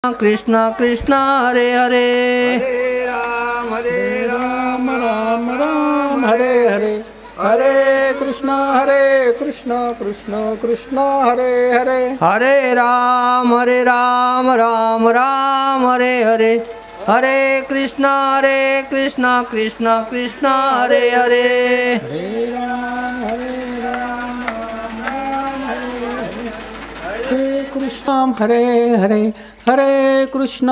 कृष्ण कृष्ण हरे हरे हरे राम राम राम हरे हरे हरे कृष्ण कृष्ण कृष्ण हरे हरे हरे राम राम राम हरे हरे हरे कृष्ण कृष्ण कृष्ण हरे हरे हरे राम हरे कृष्ण हरे हरे हरे कृष्ण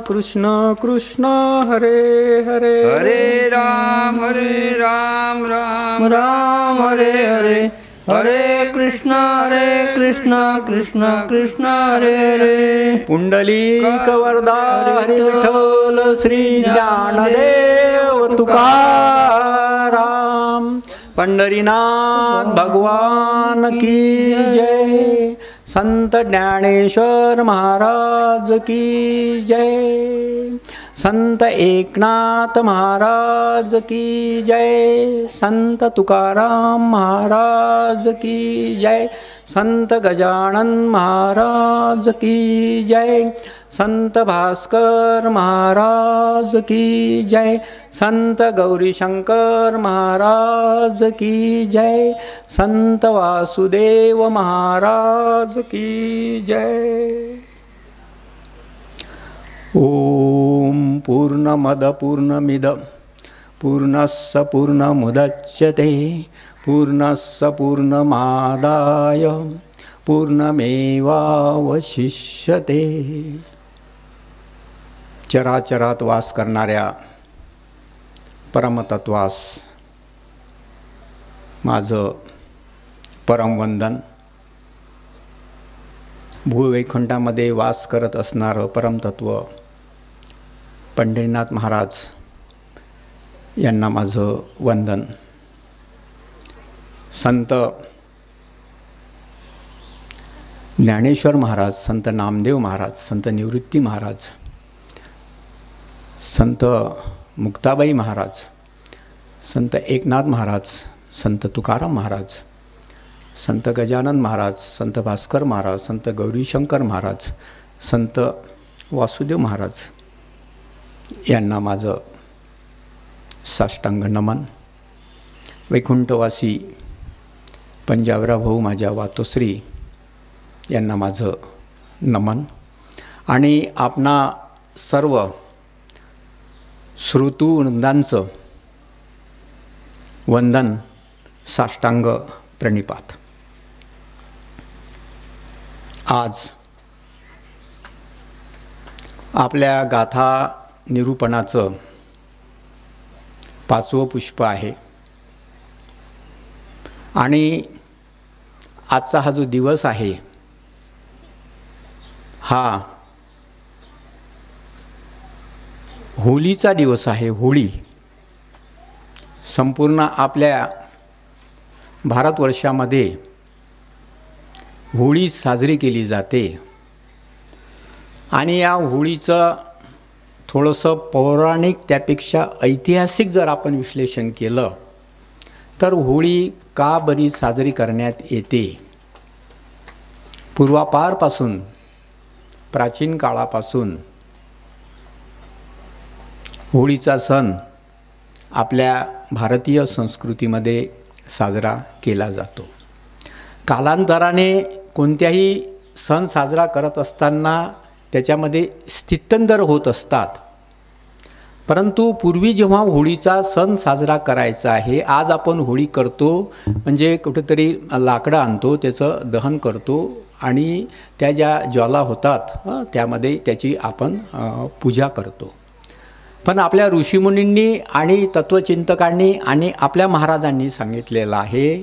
कृष्ण कृष्ण हरे हरे हरे राम राम राम हरे हरे हरे कृष्ण कृष्ण कृष्ण हरे हरे पुंडलिक वरदा हरी विठ्ठल श्री ज्ञानदेव तुकाराम पंढरीनाथ भगवान की जय। संत ज्ञानेश्वर महाराज की जय। संत एकनाथ महाराज की जय। संत तुकाराम महाराज की जय। संत गजानन महाराज की जय। संत भास्कर महाराज की जय। संत गौरीशंकर महाराज की जय। संत वासुदेव महाराज की जय। ओम पूर्णमद पूर्णमिद पूर्णस्य पूर्णमुदच्यते पूर्णस्य पूर्णमादाय पूर्णमेवावशिष्यते। चराचरात वास करणाऱ्या परमतत्वास माझं परमवंदन। भूवैकुंठामध्ये वास करत असणारं परमतत्व पंढरीनाथ महाराज यांना माझं वंदन। संत ज्ञानेश्वर महाराज, संत नामदेव महाराज, संत निवृत्ती महाराज, संत मुक्ताबाई महाराज, संत एकनाथ महाराज, संत तुकाराम महाराज, संत गजानन महाराज, संत भास्कर महाराज, संत गौरीशंकर महाराज, संत वासुदेव महाराज यांना माझं साष्टांग नमन। वैकुंठवासी पंजाबराव भाऊ माझ्या वातोश्री यांना माझं नमन। आणि आपणा सर्व श्रोतृवृंदांचं वंदन, साष्टांग प्रणिपात। आज आपल्या गाथा निरूपणाचं 5वं पुष्प आहे आणि आजचा हा जो दिवस आहे हा होळीचा दिवस आहे। होळी संपूर्ण आपल्या भारतवर्षामध्ये होळी साजरी केली जाते आणि या होळीचं थोडंसं पौराणिक त्यापेक्षा ऐतिहासिक जर आपण विश्लेषण केलं तर होळी का बरी साजरी करण्यात येते। पूर्वापारपासून, प्राचीन काळापासून होळीचा सण आपल्या भारतीय संस्कृतीमध्ये साजरा केला जातो। कालांतराने कोणत्याही सण साजरा करत असताना त्याच्यामध्ये स्थित्यंतर होत असतात, परंतु पूर्वी जेव्हा होळीचा सण साजरा करायचा आहे, आज आपण होळी करतो म्हणजे कुठेतरी लाकडं आणतो, त्याचं दहन करतो आणि त्या ज्या ज्वाला होतात त्यामध्ये त्याची आपण पूजा करतो। पण आपल्या ऋषीमुनींनी आणि तत्त्वचिंतकांनी आणि आपल्या महाराजांनी सांगितलेलं आहे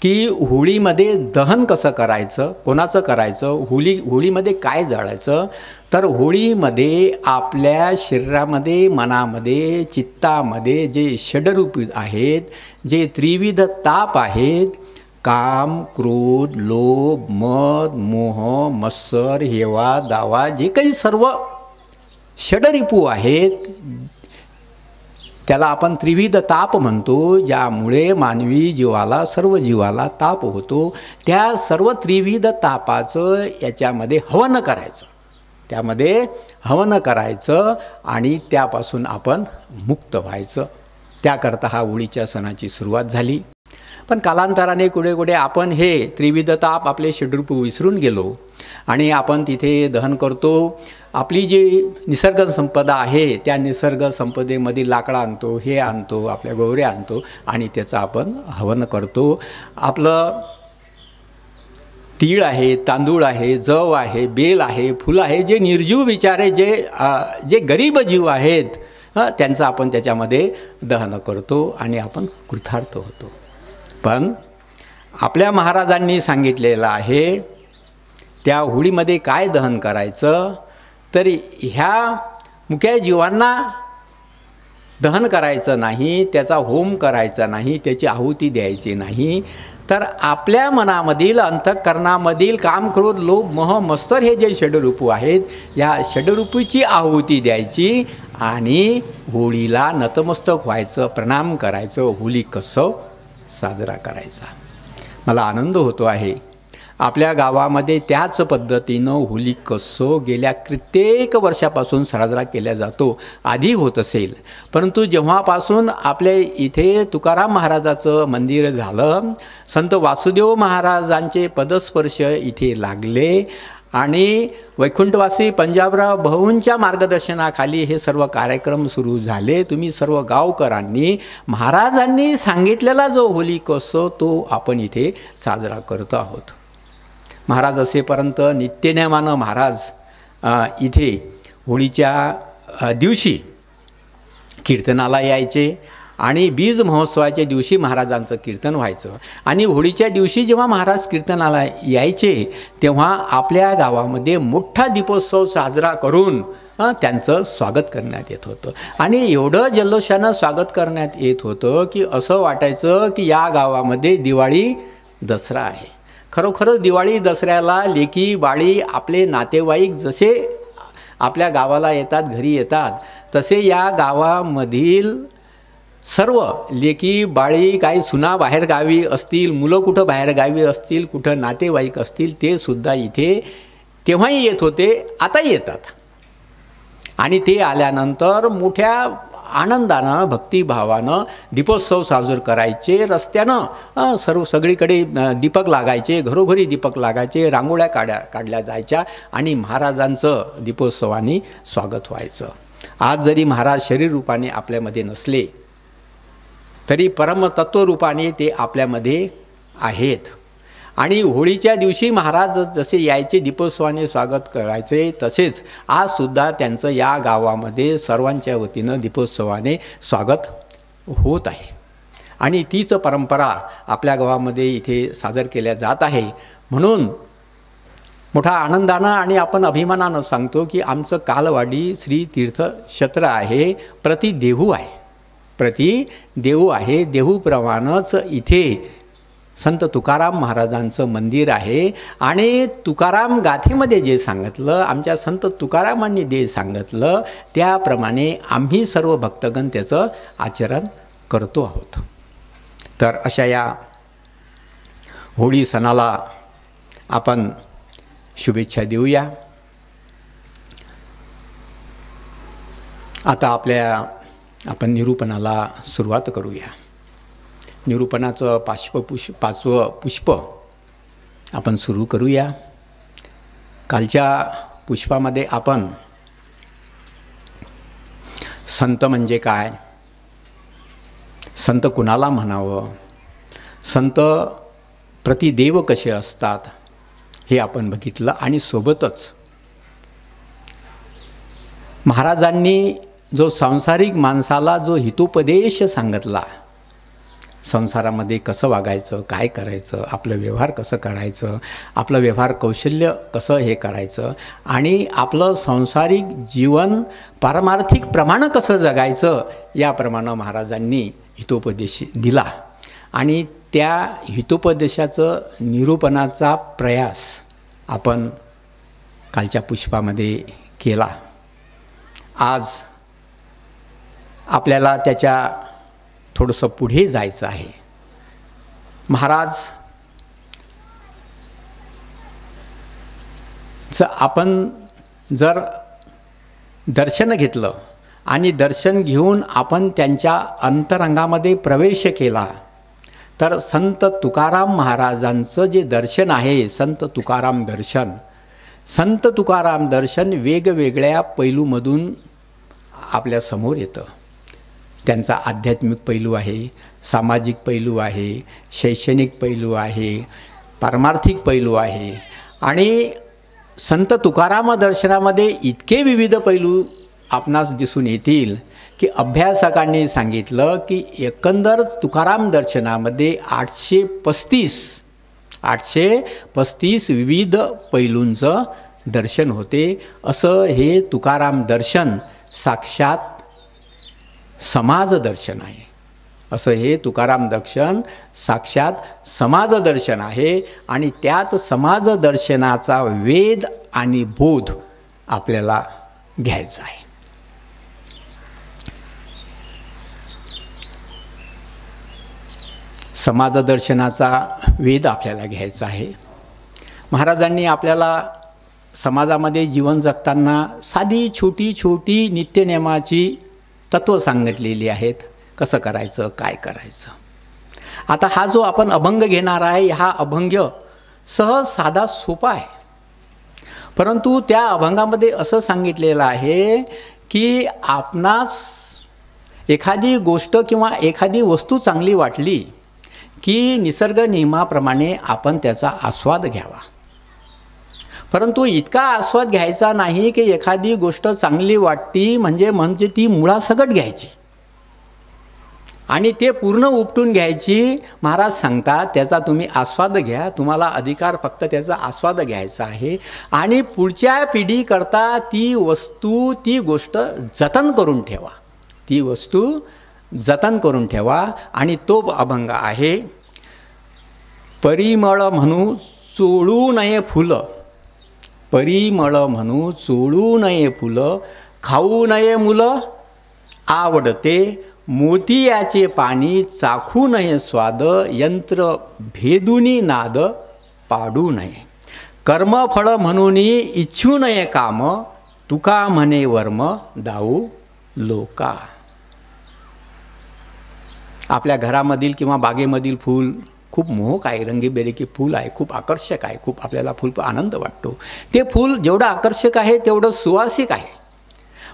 की होळीमध्ये दहन कसं करायचं, कोणाचं करायचं, होळीमध्ये काय जाळायचं, तर होळीमध्ये आपल्या शरीरामध्ये, मनामध्ये, चित्तामध्ये जे षडरूप आहेत, जे त्रिविध ताप आहेत, काम, क्रोध, लोभ, मद, मोह, मत्सर, हेवा, दावा, जे काही सर्व षडरिपू आहेत त्याला आपण त्रिविध ताप म्हणतो, ज्यामुळे मानवी जीवाला, सर्व जीवाला ताप होतो। त्या सर्व त्रिविध तापाचं याच्यामध्ये हवन करायचं। त्यामध्ये हवन करायचं आणि त्यापासून आपण मुक्त व्हायचं. त्याकरता हा होळीच्या सणाची सुरुवात झाली. पण कालांतराने कुठे कुठे आपण हे त्रिविध ताप आपले षड्रूप विसरून गेलो आणि आपण तिथे दहन करतो. आपली जी निसर्ग संपदा आहे त्या निसर्ग संपदेमधील लाकडं आणतो, हे आणतो, आपल्या गोवऱ्या आणतो आणि त्याचं आपण हवन करतो. आपलं तीळ आहे, तांदूळ आहे, जव आहे, बेल आहे, फुलं आहे, जे निर्जीव बिचारे जे गरीब जीव आहेत त्यांचं आपण त्याच्यामध्ये दहन करतो आणि आपण कृतार्थ होतो. पण आपल्या महाराजांनी सांगितलेलं आहे त्या होळीमध्ये काय दहन करायचं, तर ह्या मुक्या जीवांना दहन करायचं नाही, त्याचा होम करायचा नाही, त्याची आहुती द्यायची नाही, तर आपल्या मनामधील अंतःकरणामधील काम, क्रोध, लोभ, मोह, मत्सर हे जे षडरूपू आहेत या षडरूपूची आहुती द्यायची आणि होळीला नतमस्तक व्हायचं, प्रणाम करायचं, होलिकोत्सव साजरा करायचा. मला आनंद होतो आहे आपल्या गावामध्ये त्याच पद्धतीनं होलिकोत्सव गेल्या कित्येक वर्षापासून साजरा केला जातो. आधी होत असेल, परंतु जेव्हापासून आपल्या इथे तुकाराम महाराजाचं मंदिर झालं, संत वासुदेव महाराजांचे पदस्पर्श इथे लागले आणि वैकुंठवासी पंजाबराव भाऊंच्या मार्गदर्शनाखाली हे सर्व कार्यक्रम सुरू झाले. तुम्ही सर्व गावकरांनी महाराजांनी सांगितलेला जो होलिकोत्सव तो आपण इथे साजरा करतो आहोत. महाराज असेपर्यंत नित्यनेमानं महाराज इथे होळीच्या दिवशी कीर्तनाला यायचे आणि बीज महोत्सवाच्या दिवशी महाराजांचं कीर्तन व्हायचं. आणि होळीच्या दिवशी जेव्हा महाराज कीर्तनाला यायचे तेव्हा आपल्या गावामध्ये मोठा दीपोत्सव साजरा करून त्यांचं स्वागत करण्यात येत होतं. आणि एवढं जल्लोषानं स्वागत करण्यात येत होतं की असं वाटायचं की या गावामध्ये दिवाळी दसरा आहे. खरोखरच दिवाळी दसऱ्याला लेकी बाळी आपले नातेवाईक जसे आपल्या गावाला येतात, घरी येतात, तसे या गावामधील सर्व लेकी बाळी, काही सुना बाहेरगावी असतील, मुलं कुठं बाहेरगावी असतील, कुठं नातेवाईक असतील, ते सुद्धा इथे तेव्हाही येत होते, आताही येतात. आणि ते आल्यानंतर मोठ्या आनंदानं भक्तिभावानं दीपोत्सव साजरे करायचे. रस्त्यानं सगळीकडे दीपक लागायचे, घरोघरी दीपक लागायचे, रांगोळ्या काढल्या जायच्या आणि महाराजांचं दीपोत्सवाने स्वागत व्हायचं. आज जरी महाराज शरीर रूपाने आपल्यामध्ये नसले तरी परमतत्वरूपाने ते आपल्यामध्ये आहेत. आणि होळीच्या दिवशी महाराज जसे यायचे दीपोत्सवाने स्वागत करायचे, तसेच आजसुद्धा त्यांचं या गावामध्ये सर्वांच्या वतीनं दीपोत्सवाने स्वागत होत आहे. आणि तीच परंपरा आपल्या गावामध्ये इथे साजर केल्या जात आहे. म्हणून मोठा आनंदानं आणि आपण अभिमानानं सांगतो की आमचं कालवाडी श्री तीर्थक्षेत्र आहे, प्रतिदेहू आहे, प्रतिदेहू आहे. देहूप्रमाणेच इथे संत तुकाराम महाराजांचं मंदिर आहे. आणि तुकाराम गाथेमध्ये जे सांगितलं, आमच्या संत तुकारामांनी जे सांगितलं त्याप्रमाणे आम्ही सर्व भक्तगण त्याचं आचरण करतो आहोत. तर अशा या होळी सणाला आपण शुभेच्छा देऊया. आता आपण निरूपणाला सुरुवात करूया. निरूपणाचं पाचवं पुष्प आपण सुरू करूया. कालच्या पुष्पामध्ये आपण संत म्हणजे काय, संत कुणाला म्हणावं, संत प्रतिदेव कसे असतात हे आपण बघितलं. आणि सोबतच महाराजांनी जो सांसारिक माणसाला जो हितोपदेश सांगितला, संसारामध्ये कसं वागायचं, काय करायचं, आपलं व्यवहार कसं करायचं, आपलं व्यवहार कौशल्य कसं हे करायचं आणि आपलं सांसारिक जीवन पारमार्थिक प्रमाणे कसं जगायचं, याप्रमाणे महाराजांनी हितोपदेश दिला. आणि त्या हितोपदेशाचं निरूपणाचा प्रयास आपण कालच्या पुष्पामध्ये केला. आज आपल्याला त्याच्या थोडंसं पुढे जायचं आहे. आपण जर दर्शन घेतलं आणि दर्शन घेऊन आपण त्यांच्या अंतरंगामध्ये प्रवेश केला तर संत तुकाराम महाराजांचं जे दर्शन आहे, संत तुकाराम दर्शन वेगवेगळ्या पैलूमधून आपल्यासमोर येतं. त्यांचा आध्यात्मिक पैलू आहे, सामाजिक पैलू आहे, शैक्षणिक पैलू आहे, पारमार्थिक पैलू आहे. आणि संत तुकाराम दर्शनामध्ये इतके विविध पैलू आपणास दिसून येतील की अभ्यासकांनी सांगितलं की एकंदर तुकाराम दर्शनामध्ये 835 विविध पैलूंचं दर्शन होते. असं हे तुकाराम दर्शन साक्षात समाज दर्शन आहे. असं हे तुकाराम दर्शन साक्षात समाज दर्शन आहे. आणि त्याच समाज दर्शनाचा वेद आणि बोध आपल्याला घ्यायचा आहे. समाजदर्शनाचा वेध आपल्याला घ्यायचा आहे. महाराजांनी आपल्याला समाजामध्ये जीवन जगताना साधी छोटी नित्यनेमाची तत्त्व सांगितलेली आहेत. कसं करायचं, काय करायचं. आता हा जो आपण अभंग घेणार आहे, हा अभंग सहज साधा सोपा आहे. परंतु त्या अभंगामध्ये असं सांगितलेलं आहे की आपणास एखादी गोष्ट किंवा एखादी वस्तू चांगली वाटली की निसर्ग नियमाप्रमाणे आपण त्याचा आस्वाद घ्यावा. परंतु इतका आस्वाद घ्यायचा नाही की एखादी गोष्ट चांगली वाटती म्हणजे ती मुळासकट घ्यायची आणि ते पूर्ण उपटून घ्यायची. महाराज सांगतात त्याचा तुम्ही आस्वाद घ्या, तुम्हाला अधिकार फक्त त्याचा आस्वाद घ्यायचा आहे. आणि पुढच्या पिढीकरता ती वस्तू, ती गोष्ट जतन करून ठेवा, ती वस्तू जतन करून ठेवा. आणि तो अभंग आहे, परिमळ म्हणू चोळू नये फुलं, परिमळ म्हणू चोळू नये फुलं, खाऊ नये मुलं आवडते, मोतियाचे पाणी चाखू नये स्वाद, यंत्र भेदुनी नाद पाडू नये, कर्मफळ म्हणून इच्छू नये काम, तुका म्हणे वर्म दाऊ लोका. आपल्या घरामधील किंवा बागेमधील फूल खूप मोहक आहे, रंगीबेरंगी फूल आहे, खूप आकर्षक आहे, खूप आपल्याला फूल आनंद वाटतो. ते फूल जेवढं आकर्षक आहे तेवढं सुवासिक आहे.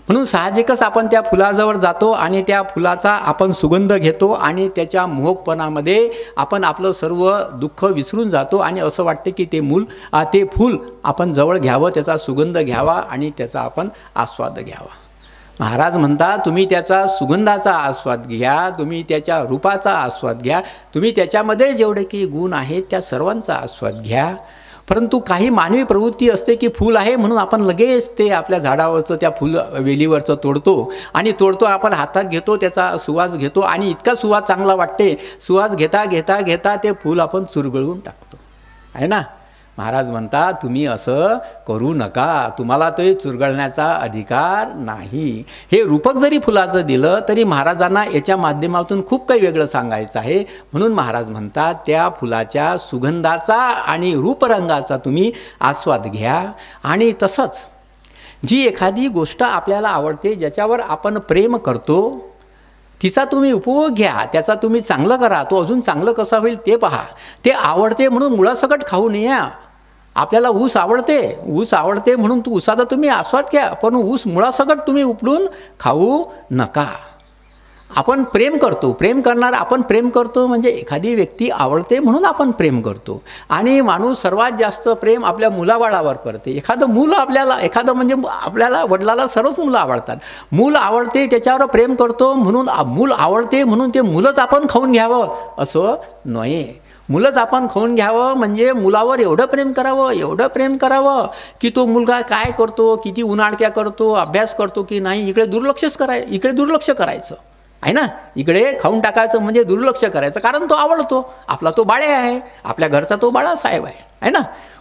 म्हणून साहजिकच आपण त्या फुलाजवळ जातो आणि त्या फुलाचा आपण सुगंध घेतो आणि त्याच्या मोहकपणामध्ये आपण आपलं सर्व दुःख विसरून जातो आणि असं वाटते की ते फूल आपण जवळ घ्यावं, त्याचा सुगंध घ्यावा आणि त्याचा आपण आस्वाद घ्यावा. महाराज म्हणतात तुम्ही त्याचा सुगंधाचा आस्वाद घ्या, तुम्ही त्याच्या रूपाचा आस्वाद घ्या, तुम्ही त्याच्यामध्ये जेवढे की गुण आहेत त्या सर्वांचा आस्वाद घ्या. परंतु काही मानवी प्रवृत्ती असते की फूल आहे म्हणून आपण लगेच ते आपल्या झाडावरचं त्या वेलीवरचं तोडतो आणि आपण हातात घेतो, त्याचा सुवास घेतो आणि इतका सुवास चांगला वाटते, सुवास घेता घेता घेता ते फूल आपण चुरगळून टाकतो, आहे ना. महाराज म्हणतात तुम्ही असं करू नका, तुम्हाला ते चुरगळण्याचा अधिकार नाही. हे रूपक जरी फुलाचं दिलं तरी महाराजांना याच्या माध्यमातून खूप काही वेगळं सांगायचं आहे. म्हणून महाराज म्हणतात त्या फुलाच्या सुगंधाचा आणि रूपरंगाचा तुम्ही आस्वाद घ्या. आणि तसंच जी एखादी गोष्ट आपल्याला आवडते, ज्याच्यावर आपण प्रेम करतो, तिचा तुम्ही उपभोग घ्या, त्याचा तुम्ही चांगलं करा, तो अजून चांगलं कसं होईल ते पहा. ते आवडते म्हणून मुळासकट खाऊ नये. आपल्याला ऊस आवडते म्हणून ऊसाचा तुम्ही आस्वाद घ्या, पण ऊस मुळासकट तुम्ही उपडून खाऊ नका. आपण प्रेम करतो, आपण प्रेम करतो म्हणजे एखादी व्यक्ती आवडते म्हणून आपण प्रेम करतो. आणि माणूस सर्वात जास्त प्रेम आपल्या मुलाबाळावर करते. आपल्याला वडिलाला सर्वच मुलं आवडतात. मूल आवडते त्याच्यावर प्रेम करतो म्हणून मूल आवडते म्हणून ते मुलंच आपण खाऊन घ्यावं असं नये. मुलंच आपण खाऊन घ्यावं म्हणजे मुलावर एवढं प्रेम करावं की तो मुलगा काय करतो, किती उन्हाळक्या करतो, अभ्यास करतो की नाही, इकडे दुर्लक्ष करायचं आहे ना. इकडे खाऊन टाकायचं म्हणजे दुर्लक्ष करायचं, कारण तो आवडतो, आपला तो बाळे आहे, आपल्या घरचा तो बाळासाहेब आहे ना.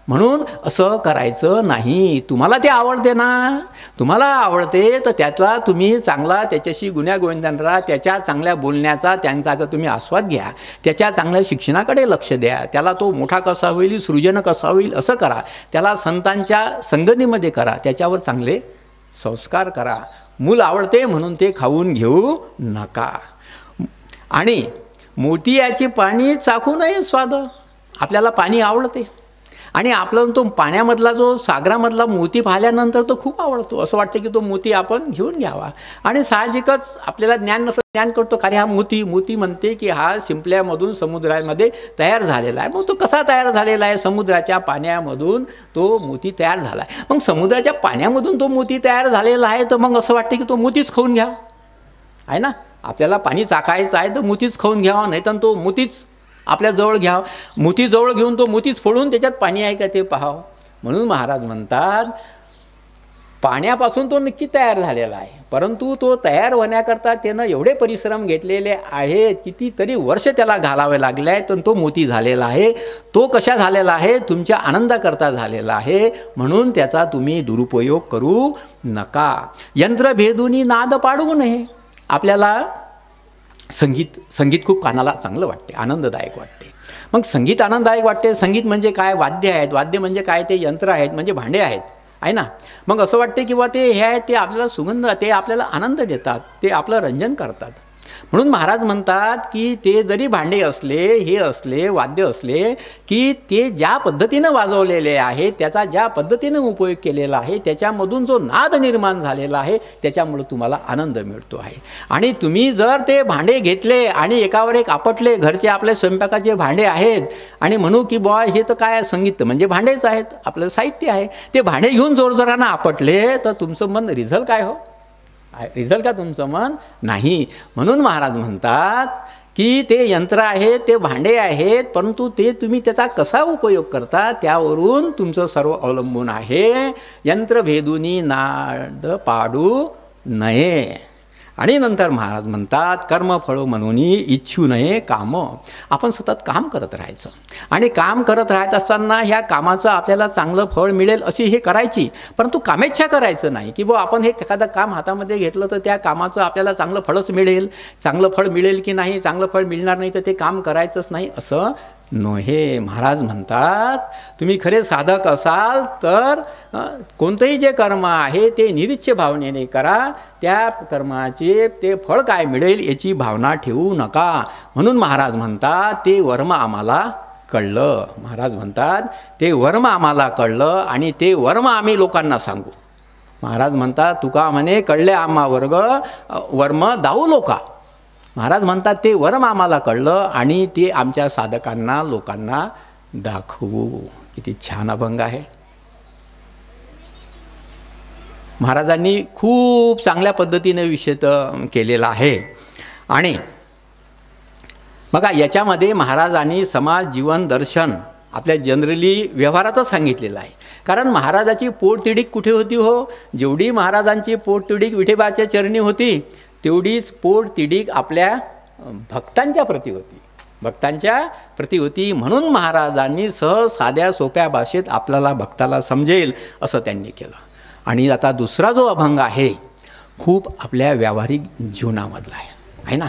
म्हणून असं करायचं नाही. तुम्हाला ते आवडते ना, तुम्हाला आवडते तर त्याचा तुम्ही चांगला त्याच्याशी गुण्यागोविंदाने राहा, त्याच्या चांगल्या बोलण्याचा त्यांचा तुम्ही आस्वाद घ्या, त्याच्या चांगल्या शिक्षणाकडे लक्ष द्या, त्याला तो मोठा कसा होईल, सृजन कसा होईल असं करा, त्याला संतांच्या संगतीमध्ये करा, त्याच्यावर चांगले संस्कार करा. मूल आवडते म्हणून ते खाऊन घेऊ नका. आणि मोतियाचे पाणी चाखू नये स्वाद. आपल्याला पाणी आवडते आणि आपल्याला तो पाण्यामधला जो सागरामधला मोती पाहिल्यानंतर तो खूप आवडतो. असं वाटतं की तो मोती आपण घेऊन घ्यावा. आणि साहजिकच आपल्याला ज्ञान करतो कारण हा मोती म्हणते की हा शिंपल्यामधून समुद्रामध्ये तयार झालेला आहे. मग तो कसा तयार झालेला आहे? समुद्राच्या पाण्यामधून तो मोती तयार झाला आहे. मग समुद्राच्या पाण्यामधून तो मोती तयार झालेला आहे तर मग असं वाटतं की तो मोतीच खाऊन घ्या, आहे ना. आपल्याला पाणी चाकायचं आहे तर मोतीच खाऊन घ्यावा, नाही तर तो मोतीच आपल्या जवळ घ्यावं. मोती जवळ घेऊन तो मोतीच फोडून त्याच्यात पाणी आहे का ते पाहावं. म्हणून महाराज म्हणतात पाण्यापासून तो नक्की तयार झालेला आहे, परंतु तो तयार होण्याकरता त्यानं एवढे परिश्रम घेतलेले आहेत, कितीतरी वर्ष त्याला घालावे लागले आहेत, तर तो मोती झालेला आहे. तो कशा झालेला आहे? तुमच्या आनंदाकरता झालेला आहे. म्हणून त्याचा तुम्ही दुरुपयोग करू नका. यंत्रभेदूनी नाद पाडू नये. आपल्याला संगीत खूप कानाला चांगलं वाटते, आनंददायक वाटते. मग संगीत आनंददायक वाटते. संगीत म्हणजे काय? वाद्य आहेत. वाद्य म्हणजे काय? ते यंत्र आहेत, म्हणजे भांडे आहेत, आहे ना. मग असं वाटते की बा ते हे आहेत, ते आपल्याला सुगंध, ते आपल्याला आनंद देतात, ते आपलं रंजन करतात. म्हणून महाराज म्हणतात की ते जरी भांडे असले, हे असले, वाद्य असले, की ते ज्या पद्धतीनं वाजवलेले आहे, त्याचा ज्या पद्धतीनं उपयोग केलेला आहे, त्याच्यामधून जो नाद निर्माण झालेला आहे, त्याच्यामुळे तुम्हाला आनंद मिळतो आहे. आणि तुम्ही जर ते भांडे घेतले आणि एकावर एक आपटले, घरचे आपले स्वयंपाकाचे भांडे आहेत, आणि म्हणू की बॉ हे तर काय संगीत म्हणजे भांडेच आहेत, आपलं साहित्य आहे, ते भांडे घेऊन जोरजोरानं आपटले तर तुमचं मन रिझल काय हो? रिझल्ट का तुमचं मन? नाही. म्हणून महाराज म्हणतात की ते यंत्र आहे, ते भांडे आहेत, परंतु ते तुम्ही त्याचा कसा उपयोग करता त्यावरून तुमचं सर्व अवलंबून आहे. यंत्रभेदूनी नाद पाडू नये. आणि नंतर महाराज म्हणतात कर्मफळ म्हणून इच्छू नये काम. आपण सतत काम करत राहायचं आणि काम करत राहत असताना ह्या कामाचं आपल्याला चांगलं फळ मिळेल अशी हे करायची, परंतु कामेच्छा करायचं नाही की बुवा आपण हे एखादं काम हातामध्ये घेतलं तर त्या कामाचं आपल्याला चांगलं फळच मिळेल, चांगलं फळ मिळेल की नाही, चांगलं फळ मिळणार नाही तर ते काम करायचंच नाही, असं नव्हे. महाराज म्हणतात तुम्ही खरे साधक असाल तर कोणतंही जे कर्म आहे ते निरीच्छ भावनेने करा. त्या कर्माचे ते फळ काय मिळेल याची भावना ठेवू नका. म्हणून महाराज म्हणतात ते वर्म आम्हाला कळलं. महाराज म्हणतात ते वर्म आम्हाला कळलं आणि ते वर्म आम्ही लोकांना सांगू. महाराज म्हणतात तुका म्हणे कळले आम्हा वर्म दाऊ लोका. महाराज म्हणतात ते वर्म आम्हाला कळलं आणि ते आमच्या साधकांना लोकांना दाखवू. किती छान अभंग आहे. महाराजांनी खूप चांगल्या पद्धतीने विषय केलेला आहे. आणि बघा याच्यामध्ये महाराजांनी समाज जीवन दर्शन आपल्या जनरली व्यवहारातच सांगितलेलं आहे. कारण महाराजाची पोटतिडीक कुठे होती हो? जेवढी महाराजांची पोटतिडीक विठोबाच्या चरणी होती तेवढीच पोटतिडीक आपल्या भक्तांच्या प्रती होती, भक्तांच्या प्रती होती. म्हणून महाराजांनी सहज साध्या सोप्या भाषेत आपल्याला भक्ताला समजेल असं त्यांनी केलं. आणि आता दुसरा जो अभंग आहे खूप आपल्या व्यावहारिक जीवनामधला आहे ना.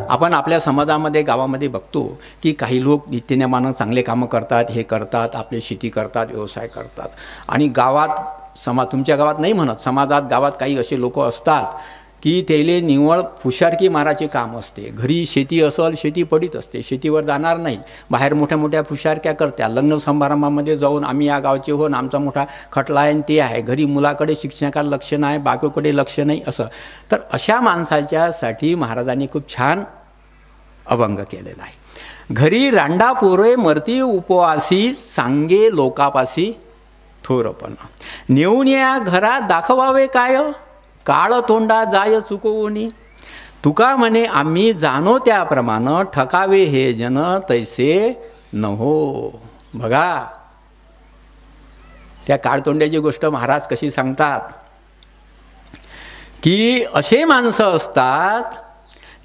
आपण आपल्या समाजामध्ये गावामध्ये बघतो की काही लोक नित्यनेमानं चांगले कामं करतात, हे करतात, आपली शेती करतात, व्यवसाय करतात. आणि गावात तुमच्या गावात नाही म्हणत, समाजात गावात काही असे लोक असतात की त्याले निव्वळ फुशारकी माराचे काम असते. घरी शेती असेल, शेती पडीत असते, शेतीवर जाणार नाहीत, बाहेर मोठ्या मोठ्या फुशारक्या करत्या. लग्न समारंभामध्ये जाऊन आम्ही या गावचे होऊन आमचा मोठा खटला आहे ते आहे, घरी मुलाकडे शिक्षणाकडे लक्ष नाही, बायकोकडे लक्ष नाही असं. तर अशा माणसाच्यासाठी महाराजांनी खूप छान अभंग केलेला आहे. घरी रांडा पोरे मरती उपवासी, सांगे लोकापासी थोरपण, नेऊन या घरात दाखवावे काय, काळ तोंडा जाय चुकवूनी. तुका म्हणे आम्ही जाणो त्याप्रमाणे, ठकावे हे जन तैसे नहो. बघा त्या काळतोंड्याची गोष्ट महाराज कशी सांगतात की असे माणसं असतात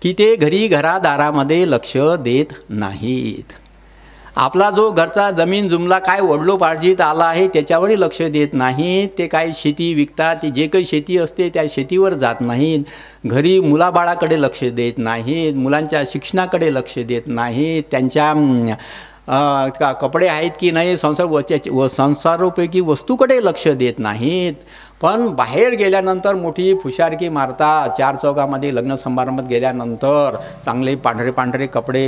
की ते घरादारामध्ये लक्ष देत नाहीत. आपला जो घरचा जमीन जुमला काय वडलोपार्जित आला आहे त्याच्यावरही लक्ष देत नाहीत. ते काय शेती विकतात, ते जे काही शेती असते त्या शेतीवर जात नाहीत. घरी मुलाबाळाकडे लक्ष देत नाहीत, मुलांच्या शिक्षणाकडे लक्ष देत नाहीत, त्यांच्या कपडे आहेत की नाही, संसारोपैकी वस्तूकडे लक्ष देत नाहीत. पण बाहेर गेल्यानंतर मोठी फुशारकी मारतात. 4 चौकामध्ये लग्न समारंभात गेल्यानंतर चांगले पांढरे पांढरे कपडे,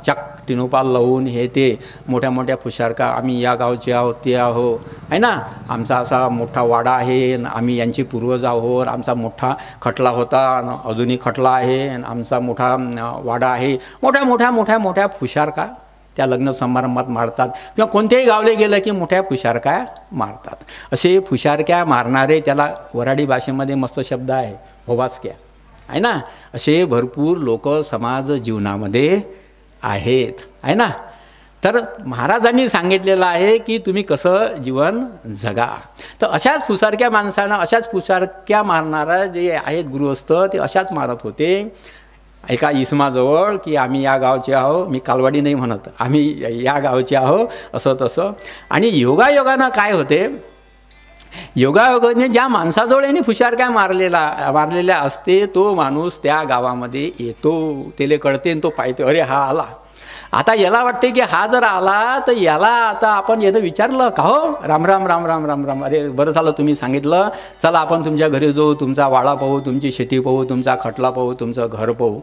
चक टिनोपाल लावून हे ते मोठ्या मोठ्या फुशारका, आम्ही या गावचे आहोत ते आहो आहे ना, आमचा असा मोठा वाडा आहे, आम्ही यांचे पूर्वज आहोत, आमचा मोठा खटला होता अजूनही खटला आहे, आमचा मोठा वाडा आहे. मोठ्या मोठ्या मोठ्या मोठ्या फुशारका त्या लग्न समारंभात मारतात. किंवा कोणत्याही गावले गेलं की मोठ्या फुशारक्या मारतात. असे फुशारक्या मारणारे, त्याला वऱ्हाडी भाषेमध्ये मस्त शब्द आहे होबासक्या आहे ना, असे भरपूर लोक समाज जीवनामध्ये आहेत आहे ना. तर महाराजांनी सांगितलेलं आहे की तुम्ही कसं जीवन जगा. तर अशाच फुसारक्या माणसांना, अशाच फुसारक्या मारणारा जे आहेत गृहस्थ, ते अशाच मारत होते एका इसमाजवळ की आम्ही या गावचे आहो, मी कालवाडी नाही म्हणत, आम्ही या गावचे आहो, असं तसं. आणि योगायोगानं काय होते, योगायोगाने ज्या माणसाजवळ यांनी फुशारक्या मारलेल्या असते तो माणूस त्या गावामध्ये येतो, त्याला कळते आणि तो पाहतो, अरे हा आला. आता याला वाटते की हा जर आला तर याला आता आपण यानं विचारलं का हो राम राम राम राम राम राम, अरे बरं झालं तुम्ही सांगितलं, चला आपण तुमच्या घरी जाऊ, तुमचा वाडा पाहू, तुमची शेती पाहू, तुमचा खटला पाहू, तुमचं घर पाहू.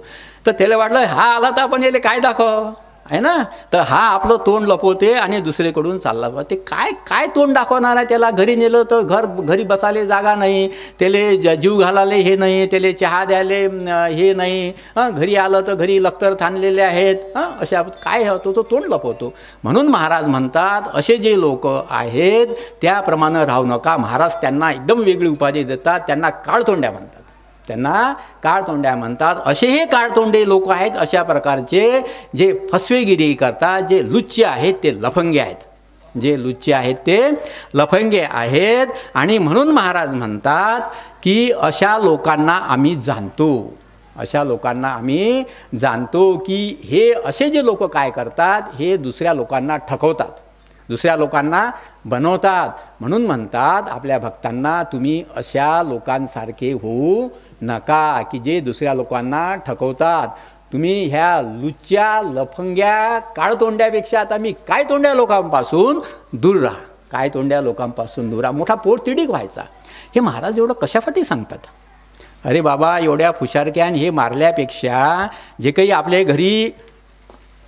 तर त्याला वाटलं हा आला तर आपण याला काय दाखव आहे ना. तर हा आपलं तोंड लपवते आणि दुसरीकडून चालला. ते काय काय तोंड दाखवणार आहे त्याला. घरी नेलं तर घरी बसायला जागा नाही, त्याला जीव घालायला हे नाही, त्याला चहा द्यायला हे नाही, घरी आलं तर घरी लक्तर थांबलेले आहेत, अशा काय होतो तो तोंड लपवतो. म्हणून महाराज म्हणतात असे जे लोक आहेत त्याप्रमाणे राहू नका. महाराज त्यांना एकदम वेगळी उपाधी देतात, त्यांना काळतोंड्या म्हणतात, त्यांना काळतोंड्या म्हणतात. असे हे काळतोंडे लोक आहेत, अशा प्रकारचे जे फसवेगिरी करतात, जे लुच्चे आहेत ते लफंगे आहेत, जे लुच्चे आहेत ते लफंगे आहेत. आणि म्हणून महाराज म्हणतात की अशा लोकांना आम्ही जाणतो, अशा लोकांना आम्ही जाणतो की हे असे जे लोक काय करतात, हे दुसऱ्या लोकांना ठकवतात, दुसऱ्या लोकांना बनवतात. म्हणून म्हणतात आपल्या भक्तांना तुम्ही अशा लोकांसारखे होऊ नका की जे दुसऱ्या लोकांना ठकवतात. तुम्ही ह्या लुच्च्या लफंग्या काळतोंड्यापेक्षा आता मी काय तोंड्या लोकांपासून दूर राहा, काय तोंड्या लोकांपासून दूर राहा. मोठा पोटतिडीक व्हायचा. हे महाराज एवढं कशासाठी सांगतात. अरे बाबा एवढ्या फुशारक्यान हे मारल्यापेक्षा जे काही आपल्या घरी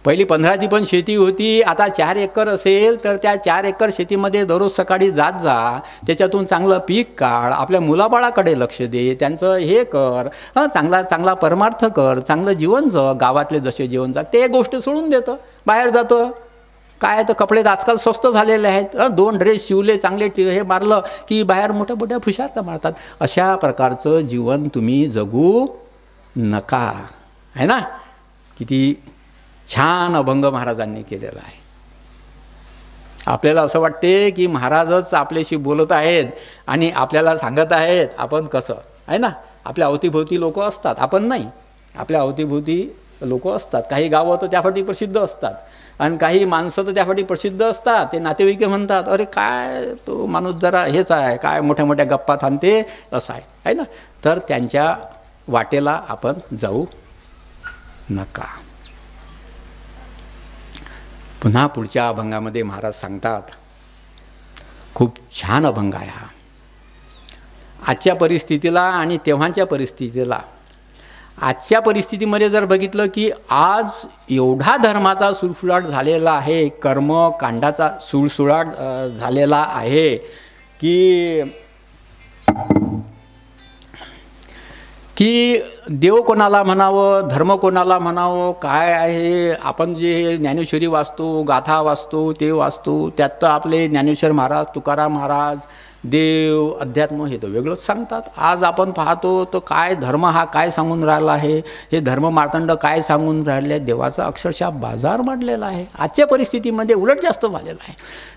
पहिली 15 पण शेती होती, आता 4 एकर असेल तर त्या 4 एकर शेतीमध्ये दररोज सकाळी जात जा, त्याच्यातून चांगलं पीक काढ, आपल्या मुलाबाळाकडे लक्ष दे, त्यांचं हे कर, चांगला चांगला परमार्थ कर, चांगलं जीवन जग, गावातले जसे जीवन जग. ते एक गोष्ट सोडून देतं, बाहेर जातं. काय तर कपडे आजकाल स्वस्त झालेले आहेत, 2 ड्रेस शिवले चांगले हे मारलं की बाहेर मोठ्या मोठ्या फुशारक्या मारतात. अशा प्रकारचं जीवन तुम्ही जगू नका आहे ना. किती छान अभंग महाराजांनी केलेला आहे. आपल्याला असं वाटते की महाराजच आपल्याशी बोलत आहेत आणि आपल्याला सांगत आहेत आपण कसं आहे ना. आपल्या अवतीभोवती लोक असतात, आपण नाही, आपल्या अवतीभोवती लोक असतात. काही गावं तर त्यासाठी प्रसिद्ध असतात आणि काही माणसं तर त्यासाठी प्रसिद्ध असतात. ते नातेवाईक म्हणतात अरे काय तो माणूस जरा हेच आहे, काय मोठ्या मोठ्या गप्पा थांबते असं आहे ना. तर त्यांच्या वाटेला आपण जाऊ नका. पुन्हा पुढच्या अभंगामध्ये महाराज सांगतात, खूप छान अभंग आहे हा. आजच्या परिस्थितीला आणि तेव्हाच्या परिस्थितीला, आजच्या परिस्थितीमध्ये जर बघितलं की आज एवढा धर्माचा सुळसुळाट झालेला आहे, कर्मकांडाचा सुळसुळाट झालेला आहे की देव कोणाला म्हणावं, धर्म कोणाला म्हणावं, काय आहे. आपण जे ज्ञानेश्वरी वाचतो, गाथा वाचतो, ते वाचतो, त्यात तर आपले ज्ञानेश्वर महाराज, तुकाराम महाराज देव अध्यात्म हे तर वेगळंच सांगतात. आज आपण पाहतो तर काय धर्म हा काय सांगून राहिला आहे, हे धर्म मार्तंड काय सांगून राहिले, देवाचा अक्षरशः बाजार मांडलेला आहे. आजच्या परिस्थितीमध्ये उलट जास्त झालेला आहे.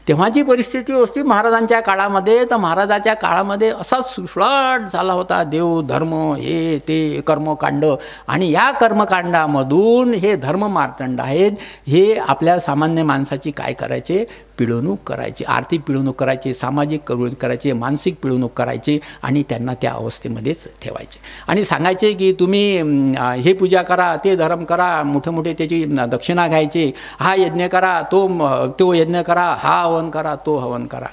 तेव्हाची परिस्थिती होती महाराजांच्या काळामध्ये, तर महाराजाच्या काळामध्ये असाच सुळसुळाट झाला होता. देव धर्म हे ते कर्मकांड, आणि या कर्मकांडामधून हे धर्म मार्तंड आहेत, हे आपल्या सामान्य माणसाची काय करायचे, पिळवणूक करायची, आर्थिक पिळवणूक करायची, सामाजिक पिळवणूक करायची, मानसिक पिळवणूक करायची, आणि त्यांना त्या अवस्थेमध्येच ठेवायचे आणि सांगायचे की तुम्ही हे पूजा करा, ते धर्म करा, मोठे मोठे त्याची दक्षिणा घ्यायचे, हा यज्ञ करा, तो यज्ञ करा, हा हवन करा, तो हवन करा.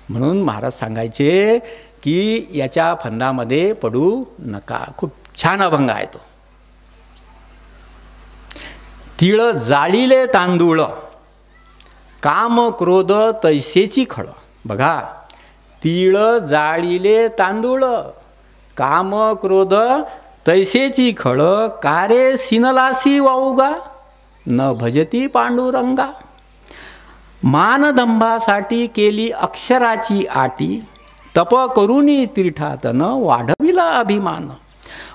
म्हणून महाराज सांगायचे की याच्या फंदामध्ये पडू नका. खूप छान अभंग आहे तो. तिळ जाळीले तांदूळ, काम क्रोध तैसेची खळ. बघा, तिळ जाळीले तांदूळ, काम क्रोध तैसेची खळ, कारे सिनलासी वाऊगा, न भजती पांडुरंगा. मानदंभासाठी केली अक्षराची आटी, तप करुनी तीर्थातन वाढविला अभिमान.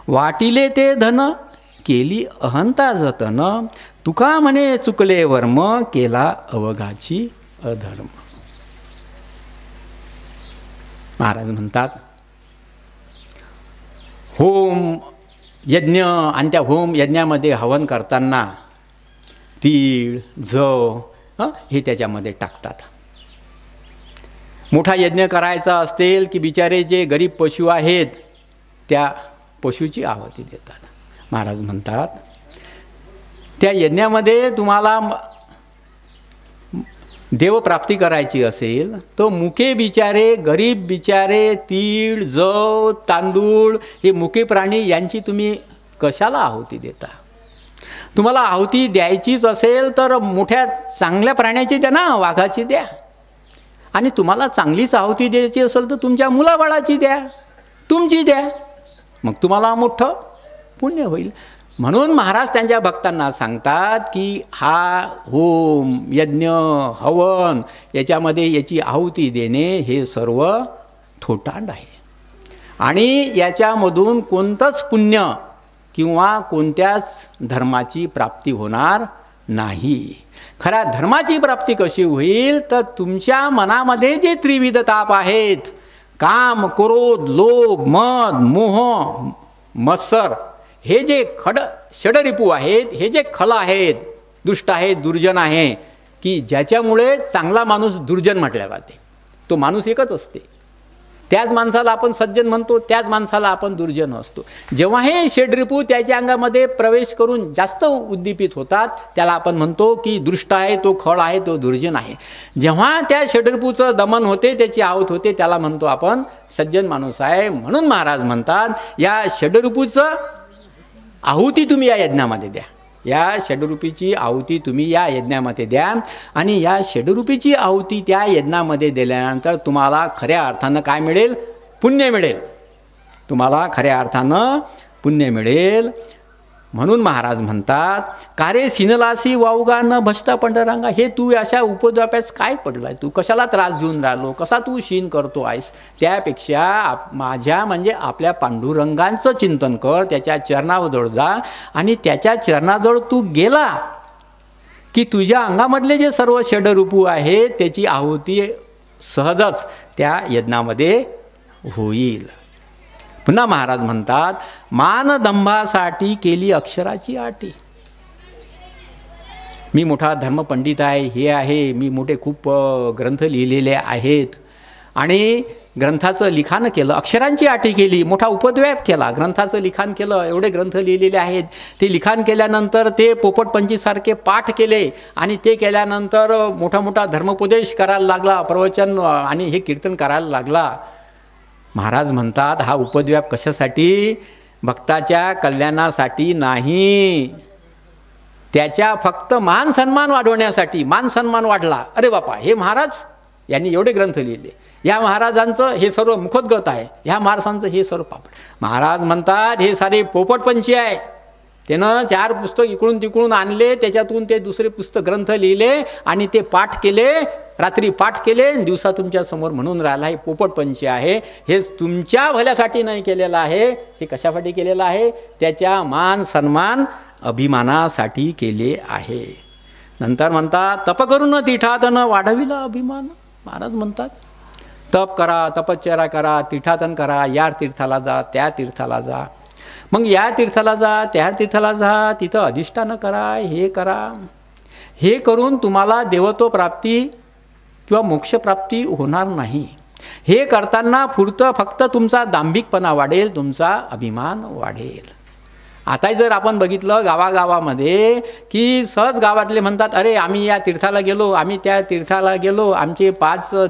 वाटिले ते धन, केली अहंता जतन, तुका म्हणे चुकले वर्म, केला अवघाची अधर्म. महाराज म्हणतात होम यज्ञ, आणि त्या होम यज्ञामध्ये हवन करताना तीळ जव हे त्याच्यामध्ये टाकतात. मोठा यज्ञ करायचा असेल की बिचारे जे गरीब पशु आहेत त्या पशुची आहुती देतात. महाराज म्हणतात त्या यज्ञामध्ये तुम्हाला देवप्राप्ती करायची असेल तर मुके बिचारे, गरीब बिचारे, तीळ जव तांदूळ हे मुके प्राणी यांची तुम्ही कशाला आहुती देता. तुम्हाला आहुती द्यायचीच असेल तर मोठ्या चांगल्या प्राण्याची द्या ना, वाघाची द्या. आणि तुम्हाला चांगलीच आहुती द्यायची असेल तर तुमच्या मुलाबाळाची द्या, तुमची द्या, मग तुम्हाला मोठं पुण्य होईल. म्हणून महाराज त्यांच्या भक्तांना सांगतात की हा होम यज्ञ हवन याच्यामध्ये याची आहुती देणे हे सर्व थोटांड आहे, आणि याच्यामधून कोणतंच पुण्य किंवा कोणत्याच धर्माची प्राप्ती होणार नाही. खऱ्या धर्माची प्राप्ती कशी होईल तर तुमच्या मनामध्ये जे त्रिविध ताप आहेत, काम क्रोध लोभ मद मोह मत्सर, हे जे षडरिपू आहेत, हे जे खल आहेत, दुष्ट आहेत, दुर्जन आहे, की ज्याच्यामुळे चांगला माणूस दुर्जन म्हटल्या जाते. तो माणूस एकच असते, त्याच माणसाला आपण सज्जन म्हणतो, त्याच माणसाला आपण दुर्जन असतो. जेव्हा हे षडरिपू त्याच्या अंगामध्ये प्रवेश करून जास्त उद्दीपित होतात त्याला आपण म्हणतो की दुष्ट आहे, तो खळ आहे, तो दुर्जन आहे. जेव्हा त्या षडरिपूचं दमन होते, त्याची आहुत होते, त्याला म्हणतो आपण सज्जन माणूस आहे. म्हणून महाराज म्हणतात या षडरिपूचं आहुती तुम्ही या यज्ञामध्ये द्या, या षडरूपीची आहुती तुम्ही या यज्ञामध्ये द्या. आणि या षडरूपीची आहुती त्या यज्ञामध्ये दिल्यानंतर तुम्हाला खऱ्या अर्थानं काय मिळेल, पुण्य मिळेल. तुम्हाला खऱ्या अर्थानं पुण्य मिळेल. म्हणून महाराज म्हणतात कारे सिनलासी वाऊगा न भजता पंढरांगा. हे तू अशा उपद्व्यापास काय पडलाय, तू कशाला त्रास घेऊन राहिलो, कसा तू शीन करतो आहेस. त्यापेक्षा माझ्या म्हणजे आपल्या पांडुरंगांचं चिंतन कर, त्याच्या चरणाजवळ जा, आणि त्याच्या चरणाजवळ तू गेला की तुझ्या अंगामधले जे सर्व षडरूपू आहेत त्याची आहुती सहजच त्या यज्ञामध्ये होईल. पुन्हा महाराज म्हणतात मानदंभासाठी केली अक्षराची आटी. मी मोठा धर्मपंडित आहे, हे आहे, मी मोठे खूप ग्रंथ लिहिलेले आहेत, आणि ग्रंथाचं लिखाण केलं, अक्षरांची आटी केली, मोठा उपद्व्याप केला, ग्रंथाचं लिखाण केलं, एवढे ग्रंथ लिहिलेले आहेत. ते लिखाण केल्यानंतर ते पोपटपंचीसारखे पाठ केले, आणि ते केल्यानंतर मोठा मोठा धर्मोपदेश करायला लागला, प्रवचन आणि हे कीर्तन करायला लागला. महाराज म्हणतात हा उपद्व्याप कशासाठी, भक्ताच्या कल्याणासाठी नाही, त्याच्या फक्त मान सन्मान वाढवण्यासाठी. मान सन्मान वाढला, अरे बापा हे महाराज यांनी एवढे ग्रंथ लिहिले, या महाराजांचं हे सर्व मुखोद्गत आहे, ह्या महाराजांचं हे सर्व पापड. महाराज म्हणतात हे सारे पोपटपंची आहे, त्यानं 4 पुस्तक इकडून तिकडून आणले, त्याच्यातून ते दुसरे पुस्तक ग्रंथ लिहिले आणि ते पाठ केले, रात्री पाठ केले, दिवसा तुमच्यासमोर म्हणून राहिला हे पोपटपंची आहे, हे तुमच्या भल्यासाठी नाही केलेलं आहे, हे कशासाठी केलेलं आहे, त्याच्या मान सन्मान अभिमानासाठी केले आहे. नंतर म्हणतात तप करून तीर्थाटन वाढविला अभिमान. महाराज म्हणतात तप करा, तपश्चर्या करा, तीर्थाटन करा, या तीर्थाला जा, त्या तीर्थाला जा, मग या तीर्थाला जा, त्या तीर्थाला जा, तिथं अधिष्ठान करा, हे करा. हे करून तुम्हाला देवत्व प्राप्ती किंवा मोक्षप्राप्ती होणार नाही. हे करताना पुरतं फक्त तुमचा दांभिकपणा वाढेल, तुमचा अभिमान वाढेल. आता जर आपण बघितलं गावागावामध्ये की सहज गावातले म्हणतात अरे आम्ही या तीर्थाला गेलो, आम्ही त्या तीर्थाला गेलो, आमचे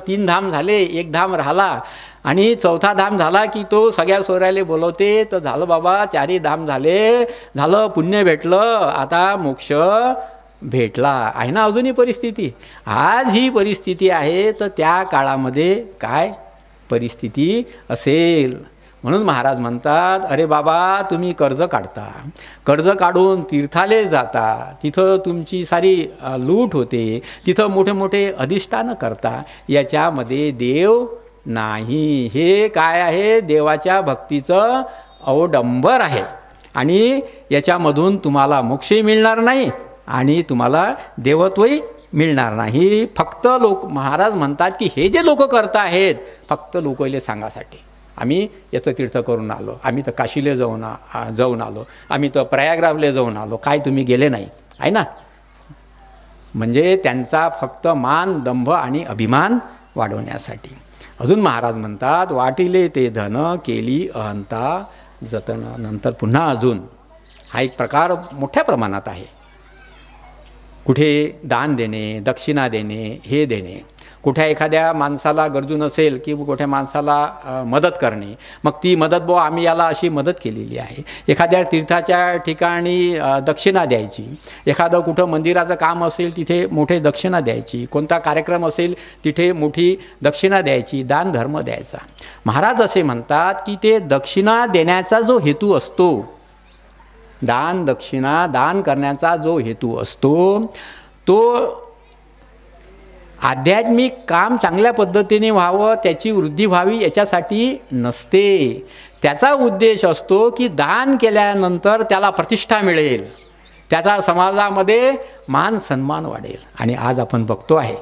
3 धाम झाले, 1 धाम राहिला, आणि 4था धाम झाला की तो सगळ्या सोयऱ्याले बोलवते, तर झालं बाबा 4ही धाम झाले, झालं पुण्य भेटलं, आता मोक्ष भेटला. आहे ना अजूनही परिस्थिती. आज ही परिस्थिती आहे, तर त्या काळामध्ये काय परिस्थिती असेल. म्हणून महाराज म्हणतात अरे बाबा तुम्ही कर्ज काढता, कर्ज काढून तीर्थाले जाता, तिथं तुमची सारी लूट होते, तिथं मोठे मोठे अधिष्ठान करता, याच्यामध्ये देव नाही. हे काय आहे, देवाच्या भक्तीचं अवडंबर आहे, आणि याच्यामधून तुम्हाला मोक्षही मिळणार नाही आणि तुम्हाला देवत्वही मिळणार नाही. फक्त महाराज म्हणतात की हे जे लोक करत आहेत फक्त लोकांना सांगासाठी, आम्ही याचं तीर्थ करून आलो, आम्ही तर काशीले जाऊन आलो, आम्ही तर प्रयागराजले जाऊन आलो, काय तुम्ही गेले नाही, आहे ना. म्हणजे त्यांचा फक्त मान, दंभ आणि अभिमान वाढवण्यासाठी. अजून महाराज म्हणतात वाटिले ते धन केली अहंता जतन. नंतर पुन्हा अजून हा एक प्रकार मोठ्या प्रमाणात आहे. कुठे दान देणे, दक्षिणा देणे, हे देणे, कुठे एखाद्या माणसाला गरजू नसेल की कुठे माणसाला मदत करणे, मग ती मदत आम्ही याला अशी मदत केलेली आहे. एखाद्या तीर्थाच्या ठिकाणी दक्षिणा द्यायची, एखादं कुठं मंदिराचं काम असेल तिथे मोठे दक्षिणा द्यायची, कोणता कार्यक्रम असेल तिथे मोठी दक्षिणा द्यायची, दान धर्म द्यायचा. महाराज असे म्हणतात की ते दक्षिणा देण्याचा जो हेतू असतो, दान दक्षिणा दान करण्याचा जो हेतू असतो, तो आध्यात्मिक काम चांगल्या पद्धतीने व्हावं, त्याची वृद्धी व्हावी याच्यासाठी नसते. त्याचा उद्देश असतो की दान केल्यानंतर त्याला प्रतिष्ठा मिळेल, त्याचा समाजामध्ये मान सन्मान वाढेल. आणि आज आपण बघतो आहे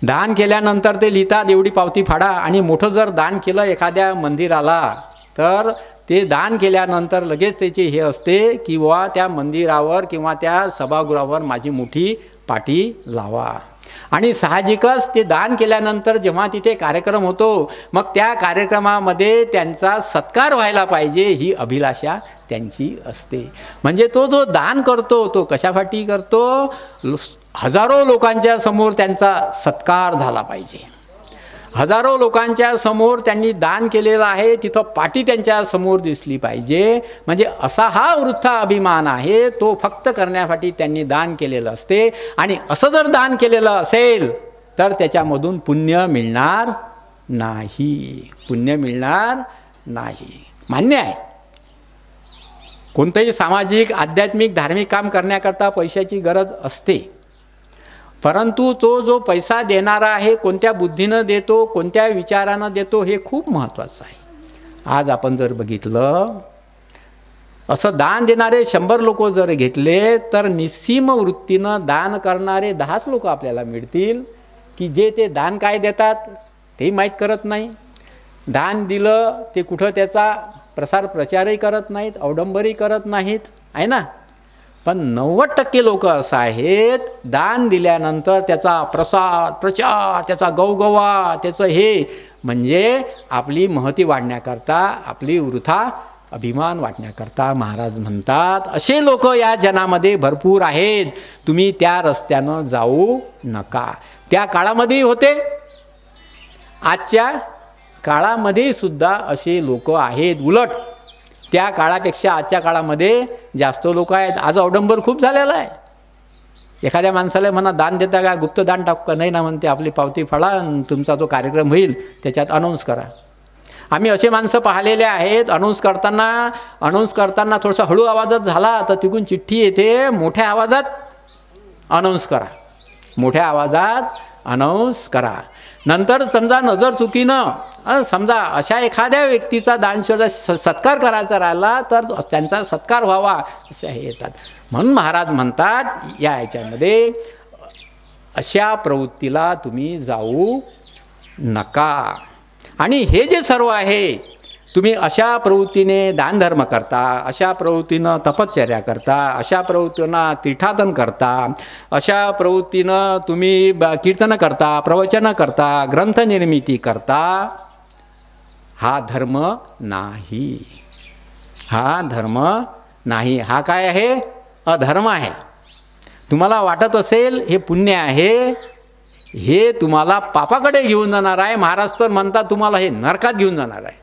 दान केल्यानंतर ते लिहितात एवढी पावती फाडा, आणि मोठं जर दान केलं एखाद्या मंदिराला तर ते दान केल्यानंतर लगेच त्याचे हे असते की वा त्या मंदिरावर किंवा त्या सभागृहावर माझी मोठी पाटी लावा. आणि साहजिकच ते दान केल्यानंतर जेव्हा तिथे कार्यक्रम होतो मग त्या कार्यक्रमामध्ये त्यांचा सत्कार व्हायला पाहिजे ही अभिलाषा त्यांची असते. म्हणजे तो जो दान करतो तो कशासाठी करतो, हजारो लोकांच्या समोर त्यांचा सत्कार झाला पाहिजे, हजारो लोकांच्या समोर त्यांनी दान केलेलं आहे तिथं पाटी त्यांच्या समोर दिसली पाहिजे. म्हणजे असा हा वृथा अभिमान आहे, तो फक्त करण्यासाठी त्यांनी दान केलेलं असते. आणि असं जर दान केलेलं असेल तर त्याच्यामधून पुण्य मिळणार नाही, पुण्य मिळणार नाही. मान्य आहे कोणतंही सामाजिक आध्यात्मिक धार्मिक काम करण्याकरता पैशाची गरज असते, परंतु तो जो पैसा देणारा आहे कोणत्या बुद्धीनं देतो, कोणत्या विचारानं देतो हे खूप महत्त्वाचं आहे. आज आपण जर बघितलं असं दान देणारे 100 लोक जर घेतले तर निस्सीम वृत्तीनं दान करणारे 10च लोक आपल्याला मिळतील की जे ते दान काय देतात तेही माहीत करत नाही, दान दिलं ते कुठं त्याचा प्रचारही करत नाहीत, अवडंबरही करत नाहीत, आहे ना. पण 90% लोक असं आहेत दान दिल्यानंतर त्याचा प्रचार, त्याचा गवगवा, त्याचं हे म्हणजे आपली महती वाढण्याकरता, आपली वृथा अभिमान वाढण्याकरता. महाराज म्हणतात असे लोक या जनामध्ये भरपूर आहेत, तुम्ही त्या रस्त्यानं जाऊ नका. त्या काळामध्येही होते, आजच्या काळामध्ये सुद्धा असे लोक आहेत. उलट त्या काळापेक्षा आजच्या काळामध्ये जास्त लोक आहेत. आज अवडंबर खूप झालेला आहे. एखाद्या माणसाला म्हणा दान देता का, गुप्त दान टाकू का, नाही ना म्हणते आपली पावती फाडा, तुमचा जो कार्यक्रम होईल त्याच्यात अनाऊन्स करा. आम्ही असे माणसं पाहिलेले आहेत अनाऊन्स करताना थोडासा हळू आवाजात झाला तर तिकडून चिठ्ठी येते मोठ्या आवाजात अनाऊन्स करा, मोठ्या आवाजात अनाऊन्स करा. नंतर समजा नजर चुकीनं समजा अशा एखाद्या व्यक्तीचा दानशूरचा सत्कार करायचा राहिला तर त्यांचा सत्कार व्हावा असे हे येतात. म्हणून महाराज म्हणतात या ह्याच्यामध्ये अशा प्रवृत्तीला तुम्ही जाऊ नका. आणि हे जे सर्व आहे तुम्ही अशा प्रवृत्तीने दानधर्म करता, अशा प्रवृत्तीनं तपश्चर्या करता, अशा प्रवृत्तीनं तीर्थाटन करता, अशा प्रवृत्तीनं तुम्ही कीर्तन करता, प्रवचन करता, ग्रंथनिर्मिती करता, हा धर्म नाही. हा धर्म नाही. हा काय आहे? अधर्म आहे. तुम्हाला वाटत असेल हे पुण्य आहे, हे तुम्हाला पापाकडे घेऊन जाणार आहे. महाराज तर म्हणतात तुम्हाला हे नरकात घेऊन जाणार आहे.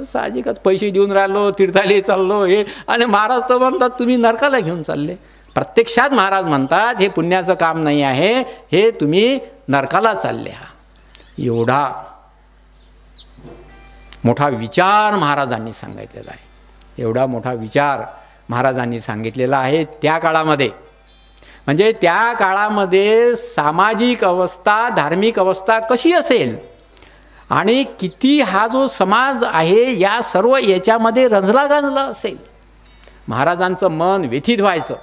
साहजिकच पैसे देऊन राहिलो, तीर्थाला चाललो हे, आणि महाराज तर म्हणतात तुम्ही नरकाला घेऊन चालले. प्रत्यक्षात महाराज म्हणतात हे पुण्याचं काम नाही आहे, हे तुम्ही नरकाला चालले. हा एवढा मोठा विचार महाराजांनी सांगितलेला आहे. एवढा मोठा विचार महाराजांनी सांगितलेला आहे त्या काळामध्ये. म्हणजे त्या काळामध्ये सामाजिक अवस्था, धार्मिक अवस्था कशी असेल आणि किती हा जो समाज आहे या सर्व याच्यामध्ये रंजला गांजला असेल. महाराजांचं मन व्यथित व्हायचं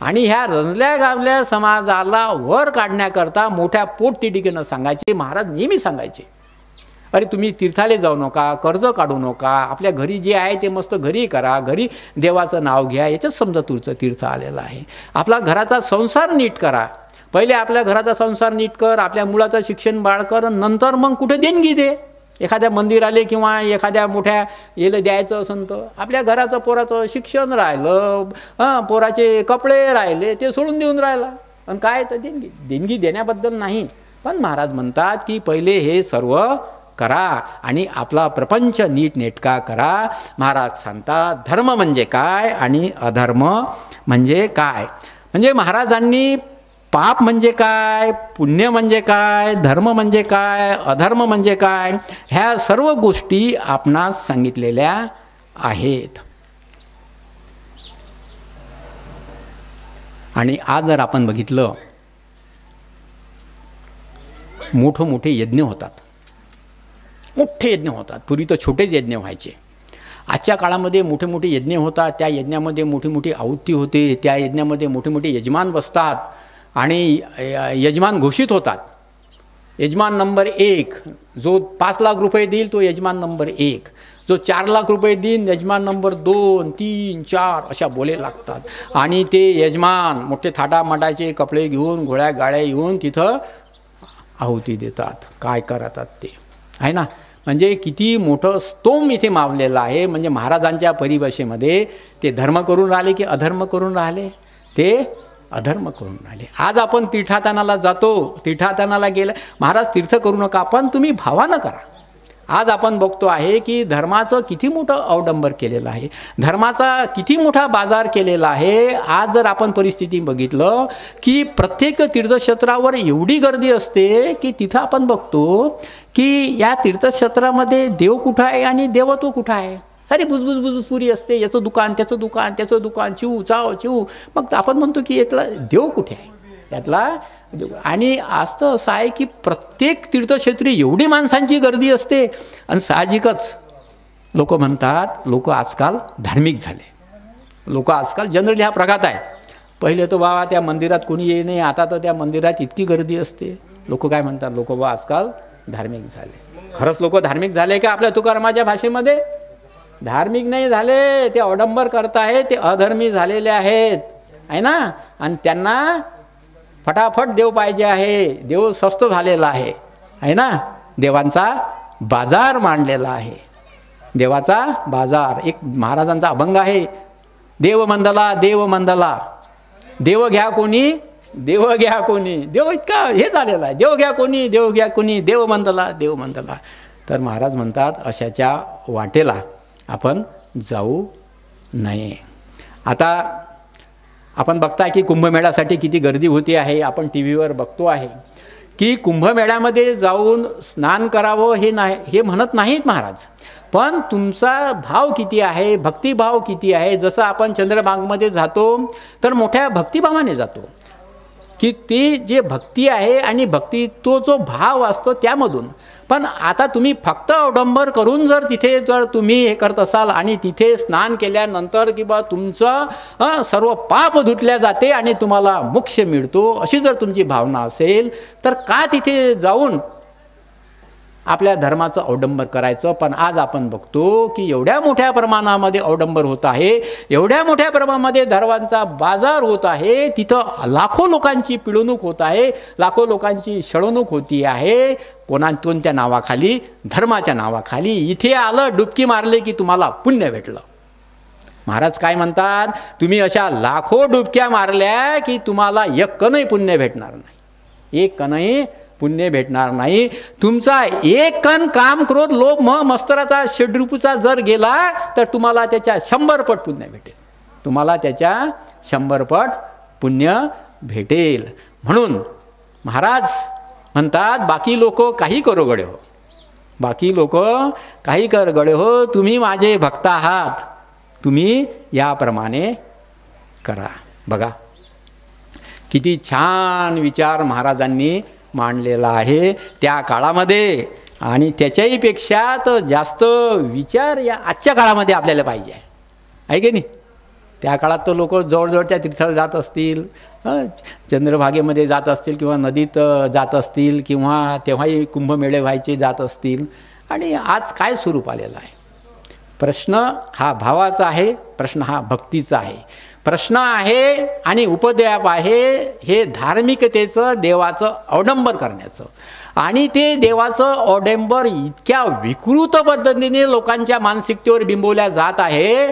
आणि ह्या रंजल्या गावल्या समाजाला वर काढण्याकरता मोठ्या पोटतिडकीनं सांगायचे. महाराज नेहमी सांगायचे, अरे तुम्ही तीर्थाला जाऊ नका, कर्ज काढू नका, आपल्या घरी जे आहे ते मस्त घरी करा, घरी देवाचं नाव घ्या, याच्याच समजा तुमचं तीर्थ आलेलं आहे. आपला घराचा संसार नीट करा. पहिले आपल्या घराचा संसार नीट कर, आपल्या मुलाचं शिक्षण बाळ कर, नंतर मग कुठे देणगी दे. एखाद्या मंदिराले किंवा एखाद्या मोठ्या येले द्यायचं असेल तर आपल्या घराचं पोराचं शिक्षण राहिलं, पोराचे कपडे राहिले ते सोडून देऊन राहिला. आणि काय तर देणगी, देणगी देण्याबद्दल नाही, पण महाराज म्हणतात की पहिले हे सर्व करा आणि आपला प्रपंच नीटनेटका करा. महाराज सांगतात धर्म म्हणजे काय आणि अधर्म म्हणजे काय. म्हणजे महाराजांनी पाप म्हणजे काय, पुण्य म्हणजे काय, धर्म म्हणजे काय, अधर्म म्हणजे काय, ह्या सर्व गोष्टी आपणास सांगितलेल्या आहेत. आणि आज जर आपण बघितलं मोठे यज्ञ होतात, मोठे यज्ञ होतात. पूर्वी तर छोटेच यज्ञ व्हायचे. आजच्या काळामध्ये मोठे यज्ञ होतात. त्या यज्ञामध्ये मोठी आहुती होते. त्या यज्ञामध्ये मोठे यजमान बसतात आणि यजमान घोषित होतात. यजमान नंबर 1 जो 5 लाख रुपये देईल तो यजमान नंबर 1, जो 4 लाख रुपये देईल यजमान नंबर 2, 3, 4 अशा बोले लागतात. आणि ते यजमान मोठे थाटामाटाचे कपडे घेऊन घोड्या गाड्या घेऊन तिथं आहुती देतात. काय करतात ते आहे ना. म्हणजे किती मोठं स्तोम इथे मावलेलं आहे. म्हणजे महाराजांच्या परिभाषेमध्ये ते धर्म करून राहिले की अधर्म करून राहिले, ते अधर्म करून राहिले. आज आपण तीर्थाटनाला जातो, तीर्थाटनाला गेलं महाराज तीर्थ करू नका, पण तुम्ही भावानं करा. आज आपण बघतो आहे की धर्माचं किती मोठं अवडंबर केलेलं आहे, धर्माचा किती मोठा बाजार केलेला आहे. आज जर आपण परिस्थिती बघितलं की प्रत्येक तीर्थक्षेत्रावर एवढी गर्दी असते की तिथं आपण बघतो की या तीर्थक्षेत्रामध्ये देव कुठं आहे आणि देवत्व कुठं आहे. सारी बुजबुज पुरी असते. याचं दुकान त्याचं दुकान त्याचं दुकान, चिऊ चाव चिऊ. मग आपण म्हणतो की यातला देव कुठे आहे, यातला. आणि आज तर असं आहे की प्रत्येक तीर्थक्षेत्री एवढी माणसांची गर्दी असते. आणि साहजिकच लोक म्हणतात लोक आजकाल धार्मिक झाले. लोक आजकाल जनरली हा प्रघात आहे. पहिले तर बाबा त्या मंदिरात कोणी येई नाही, आता तर त्या मंदिरात इतकी गर्दी असते. लोक काय म्हणतात, लोक बा आजकाल धार्मिक झाले. खरंच लोक धार्मिक झाले का? आपल्या तुकारामाच्या भाषेमध्ये धार्मिक नाही झाले, ते अवडंबर करत आहेत, ते अधर्मी झालेले आहेत आहे ना. आणि त्यांना फटाफट देव पाहिजे आहे, देव स्वस्त झालेला आहे ना. देवांचा बाजार मांडलेला आहे, देवाचा बाजार. एक महाराजांचा अभंग आहे, देव मंदला देव मंदला, देव घ्या कोणी देव घ्या कोणी. देव इतका हे झालेला आहे, देव घ्या कोणी देव घ्या कोणी, देव मंदला देव मंदला. तर महाराज म्हणतात अशाच्या वाटेला आपण जाऊ नये. आता आपण बघता की कुंभमेळ्यासाठी किती गर्दी होती आहे. आपण टी व्हीवर बघतो आहे की कुंभमेळ्यामध्ये जाऊन स्नान करावं हे नाही, हे म्हणत नाहीत महाराज. पण तुमचा भाव किती आहे, भक्तिभाव किती आहे. जसं आपण चंद्रभागमध्ये जातो तर मोठ्या भक्तिभावाने जातो. की ती जे भक्ती आहे आणि भक्ती तो जो भाव असतो त्यामधून. पण आता तुम्ही फक्त अवडंबर करून जर तिथे जर तुम्ही हे करत असाल आणि तिथे स्नान केल्यानंतर किंवा तुमचं सर्व पाप धुतल्या जाते आणि तुम्हाला मोक्ष मिळतो अशी जर तुमची भावना असेल तर का तिथे जाऊन आपल्या धर्माचं अवडंबर करायचं. पण आज आपण बघतो की एवढ्या मोठ्या प्रमाणामध्ये अवडंबर होत आहे, एवढ्या मोठ्या प्रमाणामध्ये धर्मांचा बाजार होत आहे, तिथं लाखो लोकांची पिळवणूक होत आहे, लाखो लोकांची छळवणूक होती आहे. कोणत्या नावाखाली? धर्माच्या नावाखाली. इथे आलं डुबकी मारले की तुम्हाला पुण्य भेटलं. महाराज काय म्हणतात? तुम्ही अशा लाखो डुबक्या मारल्या की तुम्हाला एक कणही पुण्य भेटणार नाही, एक कणही पुण्य भेटणार नाही. तुमचा एक कण काम क्रोध लोभ मोह मत्सराचा षड्रूपचा जर गेला तर तुम्हाला त्याच्या 100 पट पुण्य भेटेल, तुम्हाला त्याच्या 100 पट पुण्य भेटेल. म्हणून महाराज म्हणतात बाकी लोक काही करो गडे हो, बाकी लोक काही कर गडे हो, तुम्ही माझे भक्त आहात, तुम्ही याप्रमाणे करा. बघा किती छान विचार महाराजांनी मांडलेला आहे त्या काळामध्ये. आणि त्याच्याही पेक्षा तर जास्त विचार या आजच्या काळामध्ये आपल्याला पाहिजे आहे की नाही. त्या काळात तर लोक जवळजवळच्या तीर्थाला जात असतील, चंद्रभागेमध्ये जात असतील किंवा नदीत जात असतील किंवा तेव्हाही कुंभमेळे व्हायचे जात असतील. आणि आज काय स्वरूप आलेलं आहे? प्रश्न हा भावाचा आहे, प्रश्न हा भक्तीचा आहे, प्रश्न आहे आणि उपद्व्याप आहे हे धार्मिकतेचं देवाचं अवडंबर करण्याचं. आणि ते देवाचं अवडंबर इतक्या विकृत पद्धतीने लोकांच्या मानसिकतेवर बिंबवल्या जात आहे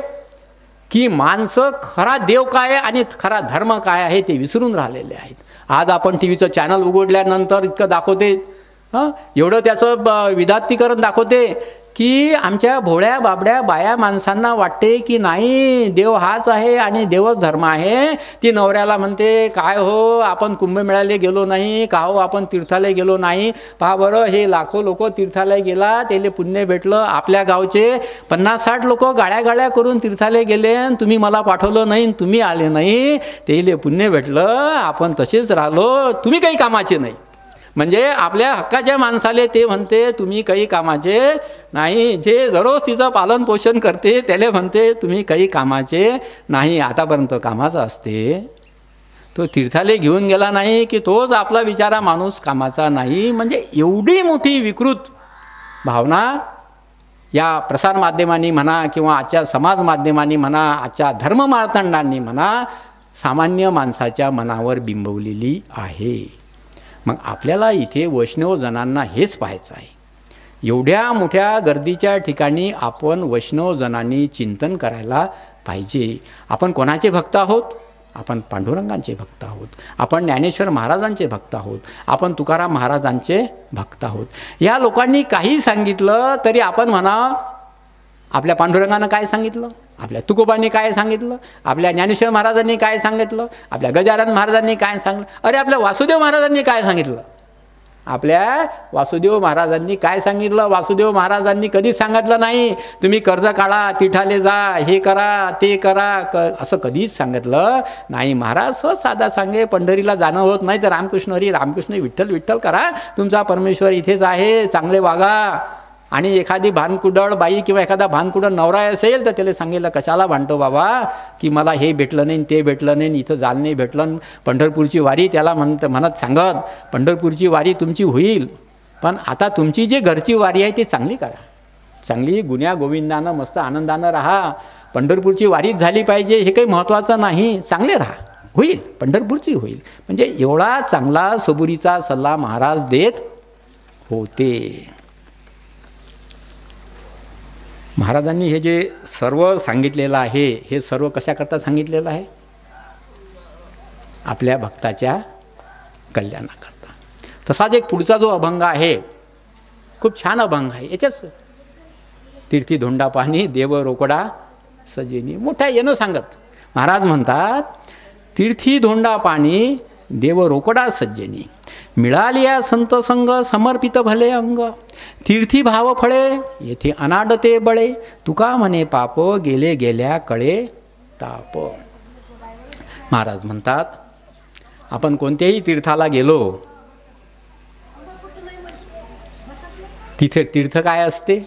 की माणसं खरा देव काय आणि खरा धर्म काय आहे ते विसरून राहिलेले आहेत. आज आपण टी व्हीचं चॅनल उघडल्यानंतर इतकं दाखवते, एवढं त्याचं विदात्तीकरण दाखवते की आमच्या भोळ्या बाबड्या बाया माणसांना वाटते की नाही देव हाच आहे आणि देवच धर्म आहे. ती नवऱ्याला म्हणते काय हो आपण कुंभमेळ्याला गेलो नाही, का हो आपण तीर्थाला गेलो नाही, पहा बरं हे लाखो लोक तीर्थाला गेला त्याला पुण्य भेटलं. आपल्या गावचे 50-60 लोक गाड्या करून तीर्थाला गेले, तुम्ही मला पाठवलं नाही, तुम्ही आले नाही, त्याला पुण्य भेटलं, आपण तसेच राहिलो, तुम्ही काही कामाचे नाही. म्हणजे आपल्या हक्काच्या माणसाले ते म्हणते तुम्ही काही कामाचे नाही, जे दररोज तिचं पालन पोषण करते त्याला म्हणते तुम्ही काही कामाचे नाही. आतापर्यंत कामाचा असते, तो तीर्थाले घेऊन गेला नाही की तोच आपला बिचारा माणूस कामाचा नाही. म्हणजे एवढी मोठी विकृत भावना या प्रसारमाध्यमांनी म्हणा किंवा आजच्या समाज माध्यमांनी म्हणा, आजच्या धर्ममार्तंडांनी म्हणा, सामान्य माणसाच्या मनावर बिंबवलेली आहे. मग आपल्याला इथे वैष्णवजनांना हेच पाहायचं आहे. एवढ्या मोठ्या गर्दीच्या ठिकाणी आपण वैष्णवजनांनी चिंतन करायला पाहिजे. आपण कोणाचे भक्त आहोत? आपण पांडुरंगांचे भक्त आहोत, आपण ज्ञानेश्वर महाराजांचे भक्त आहोत, आपण तुकाराम महाराजांचे भक्त आहोत. या लोकांनी काही सांगितलं तरी आपण म्हणा आपल्या पांडुरंगानं काय सांगितलं, आपल्या तुकोबांनी काय सांगितलं, आपल्या ज्ञानेश्वर महाराजांनी काय सांगितलं, आपल्या गजानन महाराजांनी काय सांगितलं, अरे आपल्या वासुदेव महाराजांनी काय सांगितलं, आपल्या वासुदेव महाराजांनी काय सांगितलं. वासुदेव महाराजांनी कधीच सांगितलं नाही तुम्ही कर्ज काढा, तिठाले जा, हे करा ते करा, असं कधीच सांगितलं नाही. महाराज सहज साधा सांगे पंढरीला जाणं होत नाही तर रामकृष्ण हरी रामकृष्ण विठ्ठल विठ्ठल करा, तुमचा परमेश्वर इथेच आहे, चांगले वागा. आणि एखादी भानकुदळ बाई किंवा एखादा भानकुदळ नवरा असेल तर त्याला सांगितलं कशाला भांडतो बाबा की मला हे भेटलं नाही ते भेटलं नाही, इथं जाल नाही भेटलं, पंढरपूरची वारी त्याला म्हणत सांगत पंढरपूरची वारी तुमची होईल, पण आता तुमची जी घरची वारी आहे ती चांगली करा, चांगली गुण्या गोविंदानं मस्त आनंदानं राहा. पंढरपूरची वारीच झाली पाहिजे हे काही महत्त्वाचं नाही, चांगले राहा, होईल पंढरपूरची होईल. म्हणजे एवढा चांगला सबुरीचा सल्ला महाराज देत होते. महाराजांनी हे जे सर्व सांगितलेलं आहे हे सर्व कशाकरता सांगितलेलं आहे? आपल्या भक्ताच्या कल्याणाकरता. तसाच एक पुढचा जो अभंग आहे खूप छान अभंग आहे. याच्याच तीर्थी धोंडा पाणी देव रोकडा सजेनी, मोठ्या येणं सांगत महाराज म्हणतात तीर्थी धोंडा पाणी देव रोकडा सज्जनी, मिळालिया संत संग समर्पित भले अंग, तीर्थी भाव फळे येथे अनाडते बळे, तुका म्हणे पाप गेले गेल्या कळे ताप. महाराज म्हणतात आपण कोणत्याही तीर्थाला गेलो, तिथे तीर्थ काय असते?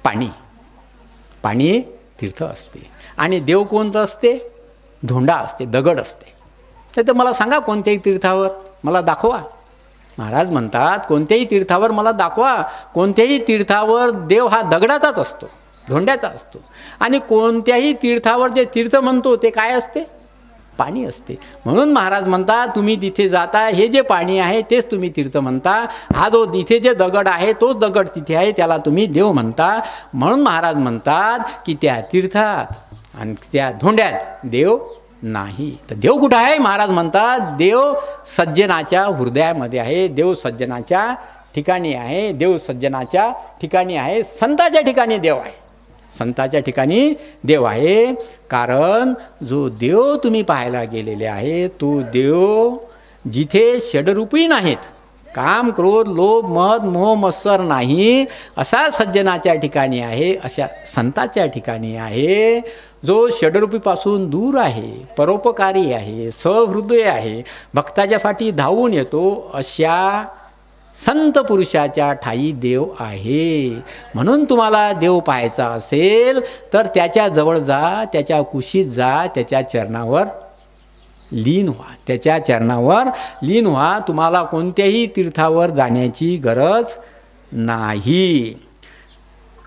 पाणी. पाणी तीर्थ असते. आणि देव कोणतं असते? धोंडा असते, दगड असते. तर मला सांगा कोणत्याही तीर्थावर मला दाखवा. महाराज म्हणतात कोणत्याही तीर्थावर मला दाखवा. कोणत्याही तीर्थावर देव हा दगडाचाच असतो, धोंड्याचा असतो. आणि कोणत्याही तीर्थावर जे तीर्थ म्हणतो ते काय असते? पाणी असते. म्हणून महाराज म्हणतात तुम्ही तिथे जाता, हे जे पाणी आहे तेच तुम्ही तीर्थ म्हणता. हा जो इथे जे दगड आहे तोच दगड तिथे आहे, त्याला तुम्ही देव म्हणता. म्हणून महाराज म्हणतात की त्या तीर्थात आणि त्या धोंड्यात देव नाही. तर देव कुठं आहे? महाराज म्हणतात देव सज्जनाच्या हृदयामध्ये आहे, देव सज्जनाच्या ठिकाणी आहे, देव सज्जनाच्या ठिकाणी आहे, संताच्या ठिकाणी देव आहे, संताच्या ठिकाणी देव आहे. कारण जो देव तुम्ही पाहायला गेलेले आहे तो देव जिथे षडरूपी नाहीत, काम क्रोध लोभ मद मोह मत्सर नाही, असा सज्जनाच्या ठिकाणी आहे, अशा संताच्या ठिकाणी आहे. जो षडरूपीपासून दूर आहे, परोपकारी आहे, सहृदय आहे, भक्ताच्या पाठी धावून येतो, अशा संत पुरुषाच्या ठाई देव आहे. म्हणून तुम्हाला देव पाहायचा असेल तर त्याच्याजवळ जा, त्याच्या कुशीत जा, त्याच्या चरणावर लीन व्हा, त्याच्या चरणावर लीन व्हा. तुम्हाला कोणत्याही तीर्थावर जाण्याची गरज नाही.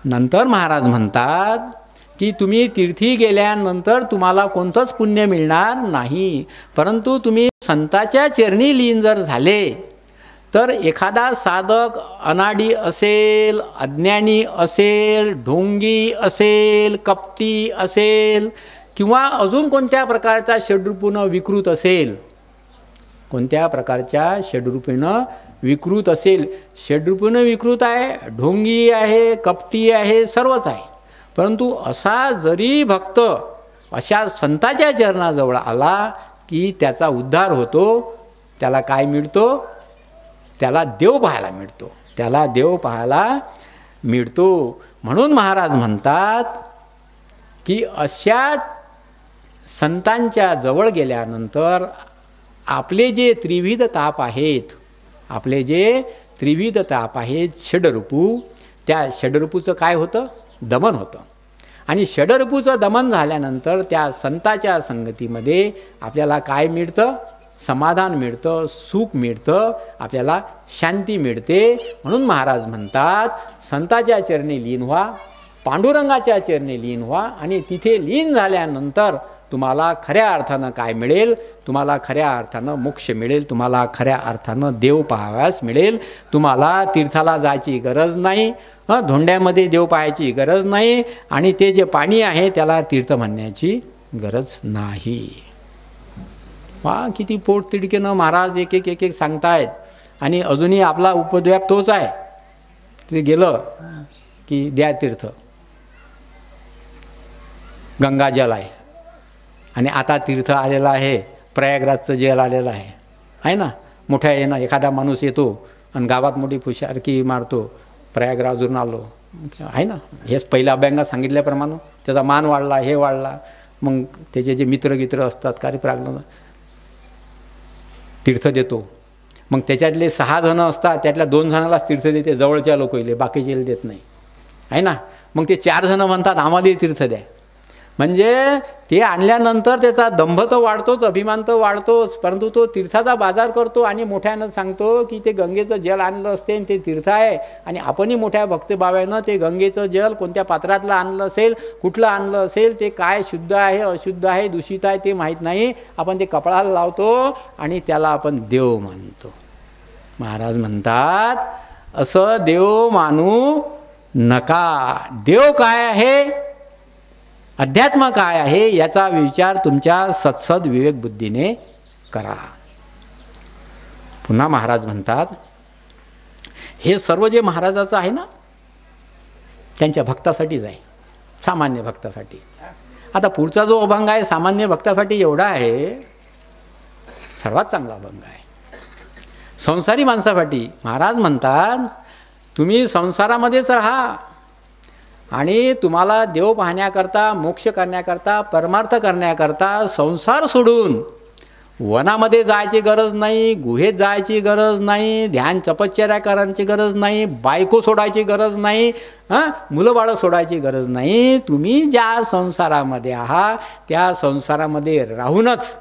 नंतर महाराज म्हणतात की तुम्ही तीर्थी गेल्यानंतर तुम्हाला कोणतंच पुण्य मिळणार नाही, परंतु तुम्ही संताच्या चरणी लीन जर झाले तर एखादा साधक अनाडी असेल, अज्ञानी असेल, ढोंगी असेल, कपटी असेल किंवा अजून कोणत्या प्रकारचा षड्रूपेनं विकृत असेल, कोणत्या प्रकारच्या षड्रूपेनं विकृत असेल, षड्रूपेनं विकृत आहे, ढोंगी आहे, कपटी आहे, सर्वच आहे, परंतु असा जरी भक्त अशा संताच्या चरणाजवळ आला की त्याचा उद्धार होतो. त्याला काय मिळतो? त्याला देव पाहायला मिळतो, त्याला देव पाहायला मिळतो. म्हणून महाराज म्हणतात की अशा संतांच्या जवळ गेल्यानंतर आपले जे त्रिविध ताप आहेत, आपले जे त्रिविध ताप आहेत षडरूपू, त्या षडरूपूचं काय होतं? दमन होतं. आणि षडरूपूचं दमन झाल्यानंतर त्या संताच्या संगतीमध्ये आपल्याला काय मिळतं? समाधान मिळतं, सुख मिळतं, आपल्याला शांती मिळते. म्हणून महाराज म्हणतात संताच्या चरणी लीन व्हा, पांडुरंगाच्या चरणी लीन व्हा. आणि तिथे लीन झाल्यानंतर तुम्हाला खऱ्या अर्थानं काय मिळेल? तुम्हाला खऱ्या अर्थानं मोक्ष मिळेल, तुम्हाला खऱ्या अर्थानं देव पाहावयास मिळेल. तुम्हाला तीर्थाला जायची गरज नाही, धोंड्यामध्ये देव पाहायची गरज नाही, आणि ते जे पाणी आहे त्याला तीर्थ म्हणण्याची गरज नाही. वा किती पोटतिडकीनं महाराज एक एक एक एक सांगतायत. आणि अजूनही आपला उपद्व्याप तोच आहे. ते गेलं की द्या तीर्थ, गंगाजल आहे. आणि आता तीर्थ आलेलं आहे, प्रयागराजचं जल आलेलं आहे ना. मोठ्या येणं एखादा माणूस येतो आणि गावात मोठी फुशारकी मारतो, प्रयागराजवरून आलो आहे ना. हेच पहिल्या अभ्यंगात सांगितल्याप्रमाणे त्याचा मान वाढला, हे वाढला. मग त्याचे जे मित्र असतात कार्यप्रागला तीर्थ देतो. मग त्याच्यातले 6 जण असतात, त्यातल्या 2 जणालाच तीर्थ देते, जवळच्या लोक येईल, बाकीचे देत नाही आहे ना. मग ते 4 जण म्हणतात आम्हाला तीर्थ द्या. म्हणजे ते आणल्यानंतर त्याचा दंभ तर वाढतोच, अभिमान तर वाढतोच, परंतु तो तीर्थाचा बाजार करतो आणि मोठ्यानं सांगतो की ते गंगेचं जल आणलं असते आणि ते तीर्थ आहे. आणि आपणही मोठ्या भक्तिभावानं ते गंगेचं जल कोणत्या पात्रातलं आणलं असेल, कुठलं आणलं असेल, ते काय शुद्ध आहे अशुद्ध आहे दूषित आहे ते माहीत नाही, आपण ते कपाळाला लावतो आणि त्याला आपण देव मानतो. महाराज म्हणतात असं देव मानू नका. देव काय आहे, अध्यात्म काय आहे, याचा विचार तुमच्या सत्सद विवेक बुद्धीने करा. पुन्हा महाराज म्हणतात हे सर्व जे महाराजाचं आहे ना त्यांच्या भक्तासाठीच आहे, सामान्य भक्तासाठी. आता पुढचा जो अभंग आहे सामान्य भक्तासाठी एवढा आहे, सर्वात चांगला अभंग आहे. संसारी माणसासाठी महाराज म्हणतात तुम्ही संसारामध्येच राहा आणि तुम्हाला देव पाहण्याकरता, मोक्ष करण्याकरता, परमार्थ करण्याकरता संसार सोडून वनामध्ये जायची गरज नाही, गुहेत जायची गरज नाही, ध्यान तपश्चर्या करायची गरज नाही, बायको सोडायची गरज नाही, मुलं बाळं सोडायची गरज नाही. तुम्ही ज्या संसारामध्ये आहात त्या संसारामध्ये राहूनच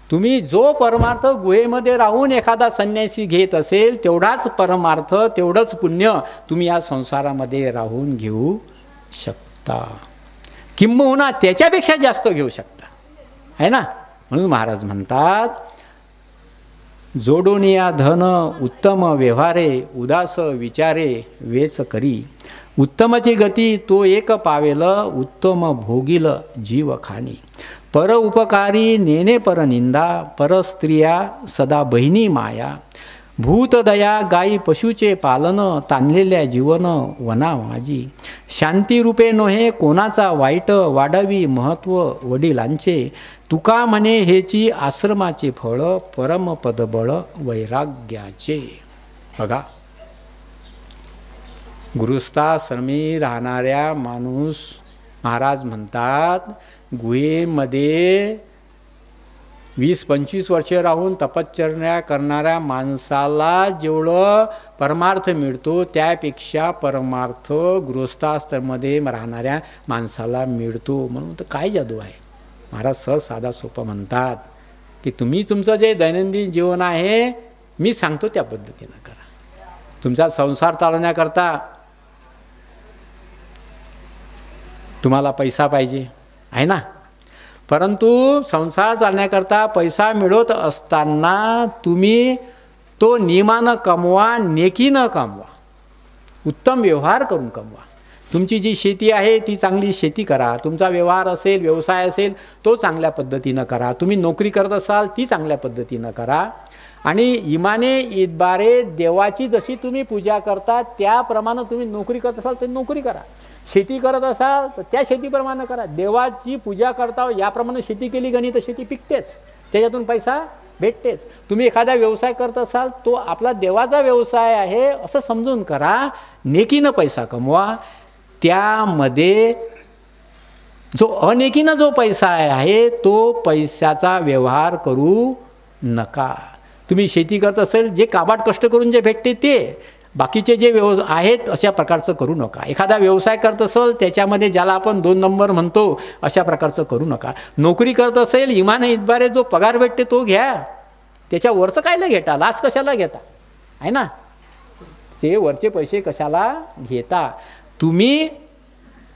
तुम्ही जो परमार्थ गुहेमध्ये राहून एखादा संन्यासी घेत असेल तेवढाच परमार्थ, तेवढंच पुण्य तुम्ही या संसारामध्ये राहून घेऊ शकता, किंबहुना त्याच्यापेक्षा जास्त घेऊ शकता, आहे ना. म्हणून महाराज म्हणतात, जोडोनिया धन उत्तम व्यवहारे, उदास विचारे वेच करी, उत्तमची गती तो एक पावेल, उत्तम भोगील जीव खाणी, पर उपकारी नेने पर निंदा, पर स्त्रिया सदा बहिणी माया, भूतदया गायी पशुचे पालन, ताणलेल्या जीवन वना माझी, शांतीरूपे नोहे कोणाचा वाईट, वाढवी महत्व वडिलांचे, तुका म्हणे हेची आश्रमाचे फळ, परमपदबळ वैराग्याचे. बघा, गृहस्थाश्रमी राहणाऱ्या माणूस, महाराज म्हणतात, गुहेमध्ये 20-25 वर्षे राहून तपश्चर्या करणाऱ्या माणसाला जेवढं परमार्थ मिळतो त्यापेक्षा परमार्थ गृहस्थाश्रममध्ये राहणाऱ्या माणसाला मिळतो. म्हणून तर काय जादू आहे. महाराज सहज साधा सोपं म्हणतात की तुम्ही तुमचं जे दैनंदिन जीवन आहे मी सांगतो त्या पद्धतीनं करा. तुमचा संसार चालवण्याकरता तुम्हाला पैसा पाहिजे, आहे ना. परंतु संसार चालण्याकरता पैसा मिळवत असताना तुम्ही तो नियमानं कमवा, नेकीनं कमवा, उत्तम व्यवहार करून कमवा. तुमची जी शेती आहे ती चांगली शेती करा, तुमचा व्यवहार असेल, व्यवसाय असेल तो चांगल्या पद्धतीनं करा, तुम्ही नोकरी करत असाल ती चांगल्या पद्धतीनं करा. आणि इमाने इतबारे देवाची जशी तुम्ही पूजा करता त्याप्रमाणे तुम्ही नोकरी करत असाल तर नोकरी करा, शेती करत असाल तर त्या शेतीप्रमाणे करा. देवाची पूजा करता याप्रमाणे शेती केली गणी तर शेती पिकतेच, त्याच्यातून पैसा भेटतेच. तुम्ही एखादा व्यवसाय करत असाल तो आपला देवाचा व्यवसाय आहे असं समजून करा, नेकीनं पैसा कमवा. त्यामध्ये जो अनेकीनं जो पैसा आहे तो पैशाचा व्यवहार करू नका. तुम्ही शेती करत असेल जे काबाड कष्ट करून जे भेटते ते, बाकीचे जे आहेत अशा प्रकारचं करू नका. एखादा व्यवसाय करत असेल त्याच्यामध्ये ज्याला आपण 2 नंबर म्हणतो अशा प्रकारचं करू नका. नोकरी करत असेल इमाने इतबारे जो पगार भेटते तो घ्या, त्याच्या वरचं कायला घेता, लाच कशाला घेता, आहे ना. ते वरचे पैसे कशाला घेता. तुम्ही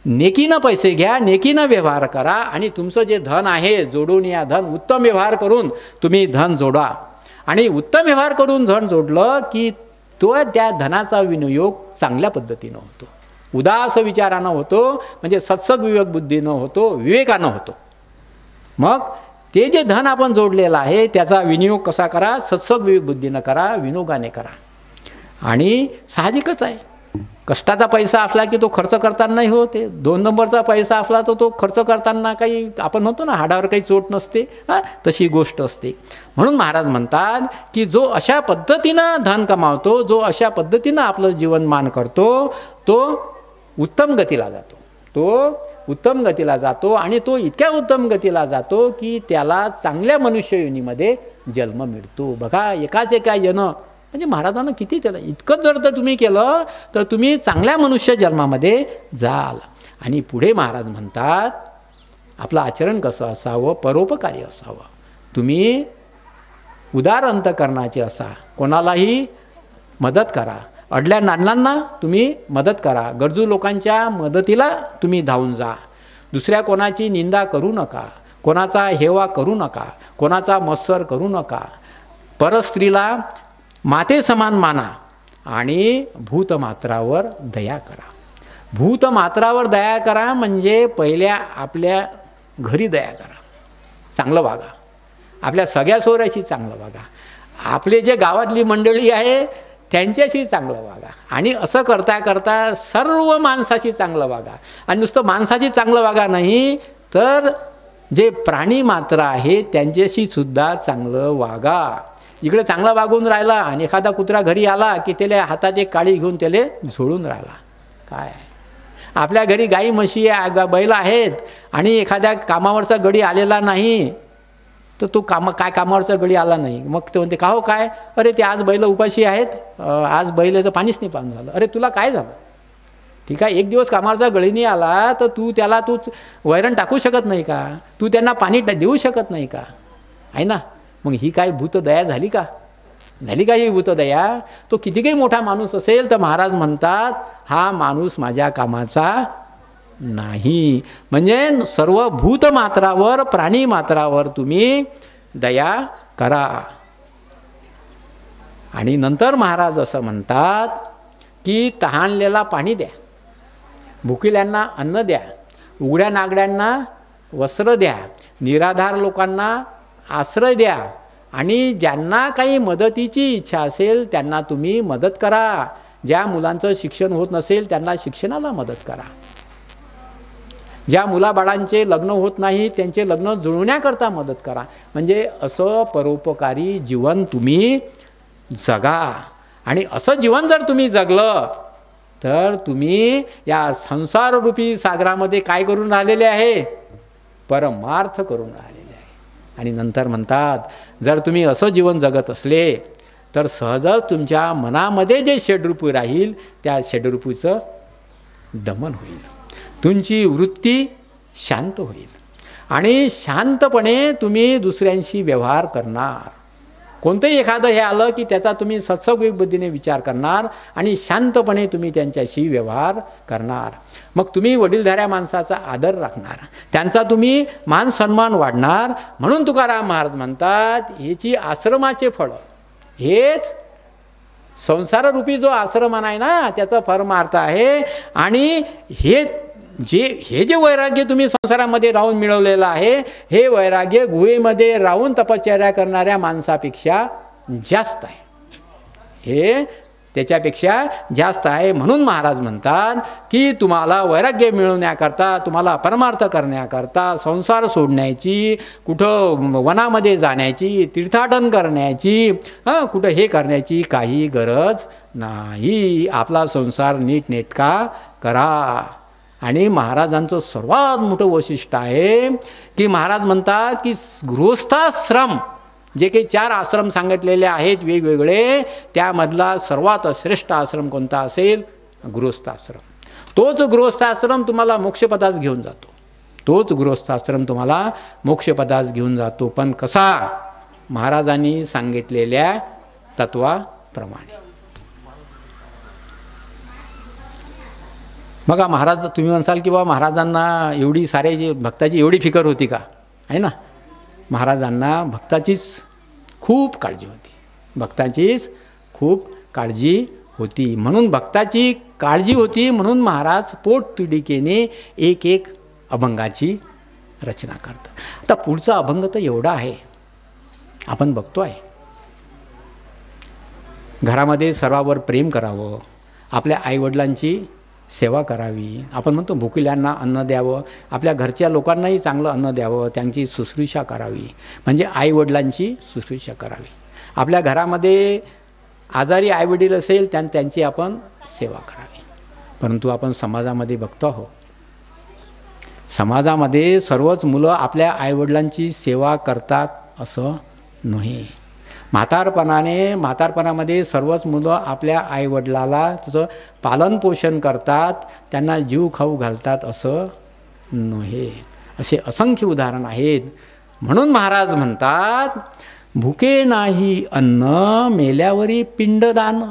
नेकीनं पैसे घ्या, नेकीनं व्यवहार करा आणि तुमचं जे धन आहे जोडून या धन उत्तम व्यवहार करून तुम्ही धन जोडा. आणि उत्तम व्यवहार करून धन जोडलं की तो त्या धनाचा विनियोग चांगल्या पद्धतीनं होतो, उदास विचारानं होतो, म्हणजे सत्सग विवेक बुद्धीनं होतो, विवेकानं होतो. मग ते जे धन आपण जोडलेलं आहे त्याचा विनियोग कसा करा, सत्सग विवेक बुद्धीनं करा, विनोगाने करा. आणि साहजिकच आहे, कष्टाचा पैसा असला की तो खर्च करताना नाही होते, 2 नंबरचा पैसा असला तर तो खर्च करताना काही आपण म्हणतो ना हाडावर काही चोट नसते, तशी गोष्ट असते. म्हणून महाराज म्हणतात की जो अशा पद्धतीनं धन कमावतो, जो अशा पद्धतीनं आपलं जीवनमान करतो तो उत्तम गतीला जातो, तो उत्तम गतीला जातो. आणि तो इतक्या उत्तम गतीला जातो की त्याला चांगल्या मनुष्ययोनीमध्ये जन्म मिळतो. बघा, एका येणं म्हणजे महाराजांना किती त्याला इतकंच जर तर तुम्ही केलं तर तुम्ही चांगल्या मनुष्य जन्मामध्ये जाल. आणि पुढे महाराज म्हणतात आपलं आचरण कसं असावं, परोपकारी असावं. तुम्ही उदार अंतकरणाचे असा, कोणालाही मदत करा, अडल्या नानांना तुम्ही मदत करा, गरजू लोकांच्या मदतीला तुम्ही धावून जा. दुसऱ्या कोणाची निंदा करू नका, कोणाचा हेवा करू नका, कोणाचा मत्सर करू नका. परस्त्रीला माते समान माना आणि भूतमात्रावर दया करा. भूतमात्रावर दया करा म्हणजे पहिल्या आपल्या घरी दया करा, चांगलं वागा, आपल्या सगळ्या सोयऱ्याशी चांगलं वागा, आपले जे गावातली मंडळी आहे त्यांच्याशी चांगलं वागा. आणि असं करता करता सर्व माणसाशी चांगलं वागा. आणि नुसतं माणसाशी चांगलं वागा नाही तर जे प्राणी मात्र आहे त्यांच्याशी सुद्धा चांगलं वागा. इकडे चांगला वागून राहिला आणि एखादा कुत्रा घरी आला की त्याला हातात एक काळी घेऊन त्याला झोडून राहिला. काय आपल्या घरी गाई म्हशी बैल आहेत आणि एखाद्या कामावरचा गडी आलेला नाही तर तो काय कामावरचा गडी आला नाही. मग ते म्हणते का हो काय, अरे ते आज बैल उपाशी आहेत, आज बैलाचं पाणीच नाही पान झालं. अरे तुला काय झालं, ठीक आहे, एक दिवस कामावरचा गडी नाही आला तर तू वैरण टाकू शकत नाही का, तू त्यांना पाणी देऊ शकत नाही का, आहे ना. मग ही काय भूतदया झाली का, झाली का ही भूतदया. तो किती काही मोठा माणूस असेल तर महाराज म्हणतात हा माणूस माझ्या कामाचा नाही. म्हणजे सर्व भूतमात्रावर प्राणी मात्रावर तुम्ही दया करा. आणि नंतर महाराज असं म्हणतात की तहानलेला पाणी द्या, भुकेल्यांना अन्न द्या, उघड्या नागड्यांना वस्त्र द्या, निराधार लोकांना आश्रय द्या, आणि ज्यांना काही मदतीची इच्छा असेल त्यांना तुम्ही मदत करा. ज्या मुलांचं शिक्षण होत नसेल त्यांना शिक्षणाला मदत करा. ज्या मुलाबाळांचे लग्न होत नाही त्यांचे लग्न जुळवण्याकरता मदत करा. म्हणजे असं परोपकारी जीवन तुम्ही जगा. आणि असं जीवन जर तुम्ही जगलं तर तुम्ही या संसाररूपी सागरामध्ये काय करून राहिलेले आहे, परमार्थ करून राहिलेले आहे. आणि नंतर म्हणतात जर तुम्ही असं जीवन जगत असले तर सहजच तुमच्या मनामध्ये जे षड्रूपी राहील त्या षड्रूपूचं दमन होईल, तुमची वृत्ती शांत होईल आणि शांतपणे तुम्ही दुसऱ्यांशी व्यवहार करणार. कोणतंही एखादं हे आलं की त्याचा तुम्ही सत्सविवेक बुद्धीने विचार करणार आणि शांतपणे तुम्ही त्यांच्याशी व्यवहार करणार. मग तुम्ही वडीलधाऱ्या माणसाचा आदर राखणार, त्यांचा तुम्ही मान सन्मान वाढणार. म्हणून तुकाराम महाराज म्हणतात ह्याची आश्रमाचे फळ, हेच संसाररूपी जो आश्रम आहे ना त्याचा परमार्थ आहे. आणि हे जे वैराग्य तुम्ही संसारामध्ये राहून मिळवलेलं आहे हे वैराग्य गुहेमध्ये राहून तपश्चर्या करणाऱ्या माणसापेक्षा जास्त आहे, हे त्याच्यापेक्षा जास्त आहे. म्हणून महाराज म्हणतात की तुम्हाला वैराग्य मिळवण्याकरता, तुम्हाला परमार्थ करण्याकरता, संसार सोडण्याची, कुठं वनामध्ये जाण्याची, तीर्थाटन करण्याची, कुठं हे करण्याची काही गरज नाही. आपला संसार नीटनेटका करा. आणि महाराजांचं सर्वात मोठं वैशिष्ट्य आहे की महाराज म्हणतात की गृहस्थाश्रम, जे काही 4 आश्रम सांगितलेले आहेत वेगवेगळे, त्यामधला सर्वात श्रेष्ठ आश्रम कोणता असेल, गृहस्थाश्रम. तोच गृहस्थाश्रम तुम्हाला मोक्षपदास घेऊन जातो, तोच गृहस्थाश्रम तुम्हाला मोक्षपदास घेऊन जातो. पण कसा, महाराजांनी सांगितलेल्या तत्वाप्रमाणे. बघा महाराज, तुम्ही म्हणसाल की बा महाराजांना एवढी सारे जे भक्ताची एवढी फिकर होती का, आहे ना. महाराजांना भक्ताचीच खूप काळजी होती, भक्ताचीच खूप काळजी होती. म्हणून भक्ताची काळजी होती म्हणून महाराज पोटतिडकीने एक अभंगाची रचना करतात. आता पुढचा अभंग तर एवढा आहे, आपण बघतो आहे. घरामध्ये सर्वांवर प्रेम करावं, आपल्या आईवडिलांची सेवा करावी. आपण म्हणतो भुकेल्यांना अन्न द्यावं, आपल्या घरच्या लोकांनाही चांगलं अन्न द्यावं, त्यांची शुश्रूषा करावी, म्हणजे आईवडिलांची शुश्रूषा करावी. आपल्या घरामध्ये आजारी आईवडील असेल त्यांची आपण सेवा करावी. परंतु आपण समाजामध्ये बघतो आहोत, समाजामध्ये सर्वच मुलं आपल्या आईवडिलांची सेवा करतात असं नाही. म्हातारपणामध्ये सर्वच मुलं आपल्या आईवडिलाला त्याचं पालनपोषण करतात, त्यांना जीव खाऊ घालतात असं नव्हे. असे असंख्य उदाहरण आहेत. म्हणून महाराज म्हणतात भुके नाही अन्न मेल्यावरी पिंडदान,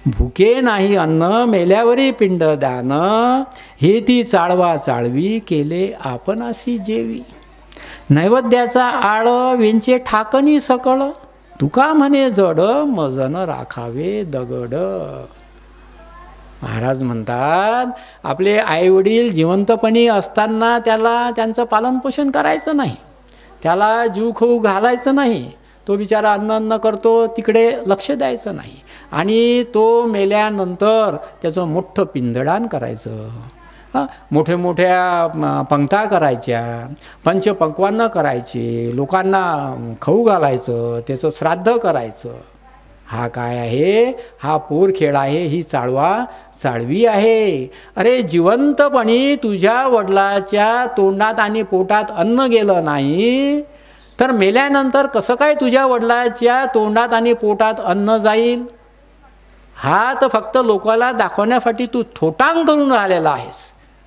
भुके नाही अन्न मेल्यावरी पिंडदान, हे ती चाळवा चाळवी केले आपणासी जेवी, नैवेद्याचा आळ वेंचे ठाकणी सकळ, तुका म्हणे जड मजन राखावे दगड. महाराज म्हणतात आपले आईवडील जिवंतपणी असताना त्यांचं पालनपोषण करायचं नाही, त्याला जीव खाऊ घालायचं नाही, तो बिचारा अन्न करतो तिकडे लक्ष द्यायचं नाही, आणि तो मेल्यानंतर त्याचं मोठं पिंडदान करायचं, मोठ्या मोठ्या पंक्त्या करायच्या, पंचपक्वान्न करायचे, लोकांना खाऊ घालायचं, त्याचं श्राद्ध करायचं, हा काय आहे? हा पोरखेड आहे, ही चाळवी आहे. अरे जिवंतपणी तुझ्या वडिलाच्या तोंडात आणि पोटात अन्न गेलं नाही तर मेल्यानंतर कसं काय तुझ्या वडिलाच्या तोंडात आणि पोटात अन्न जाईल? हा तर फक्त लोकाला दाखवण्यासाठी तू थोटांग करून राहिलेला आहेस.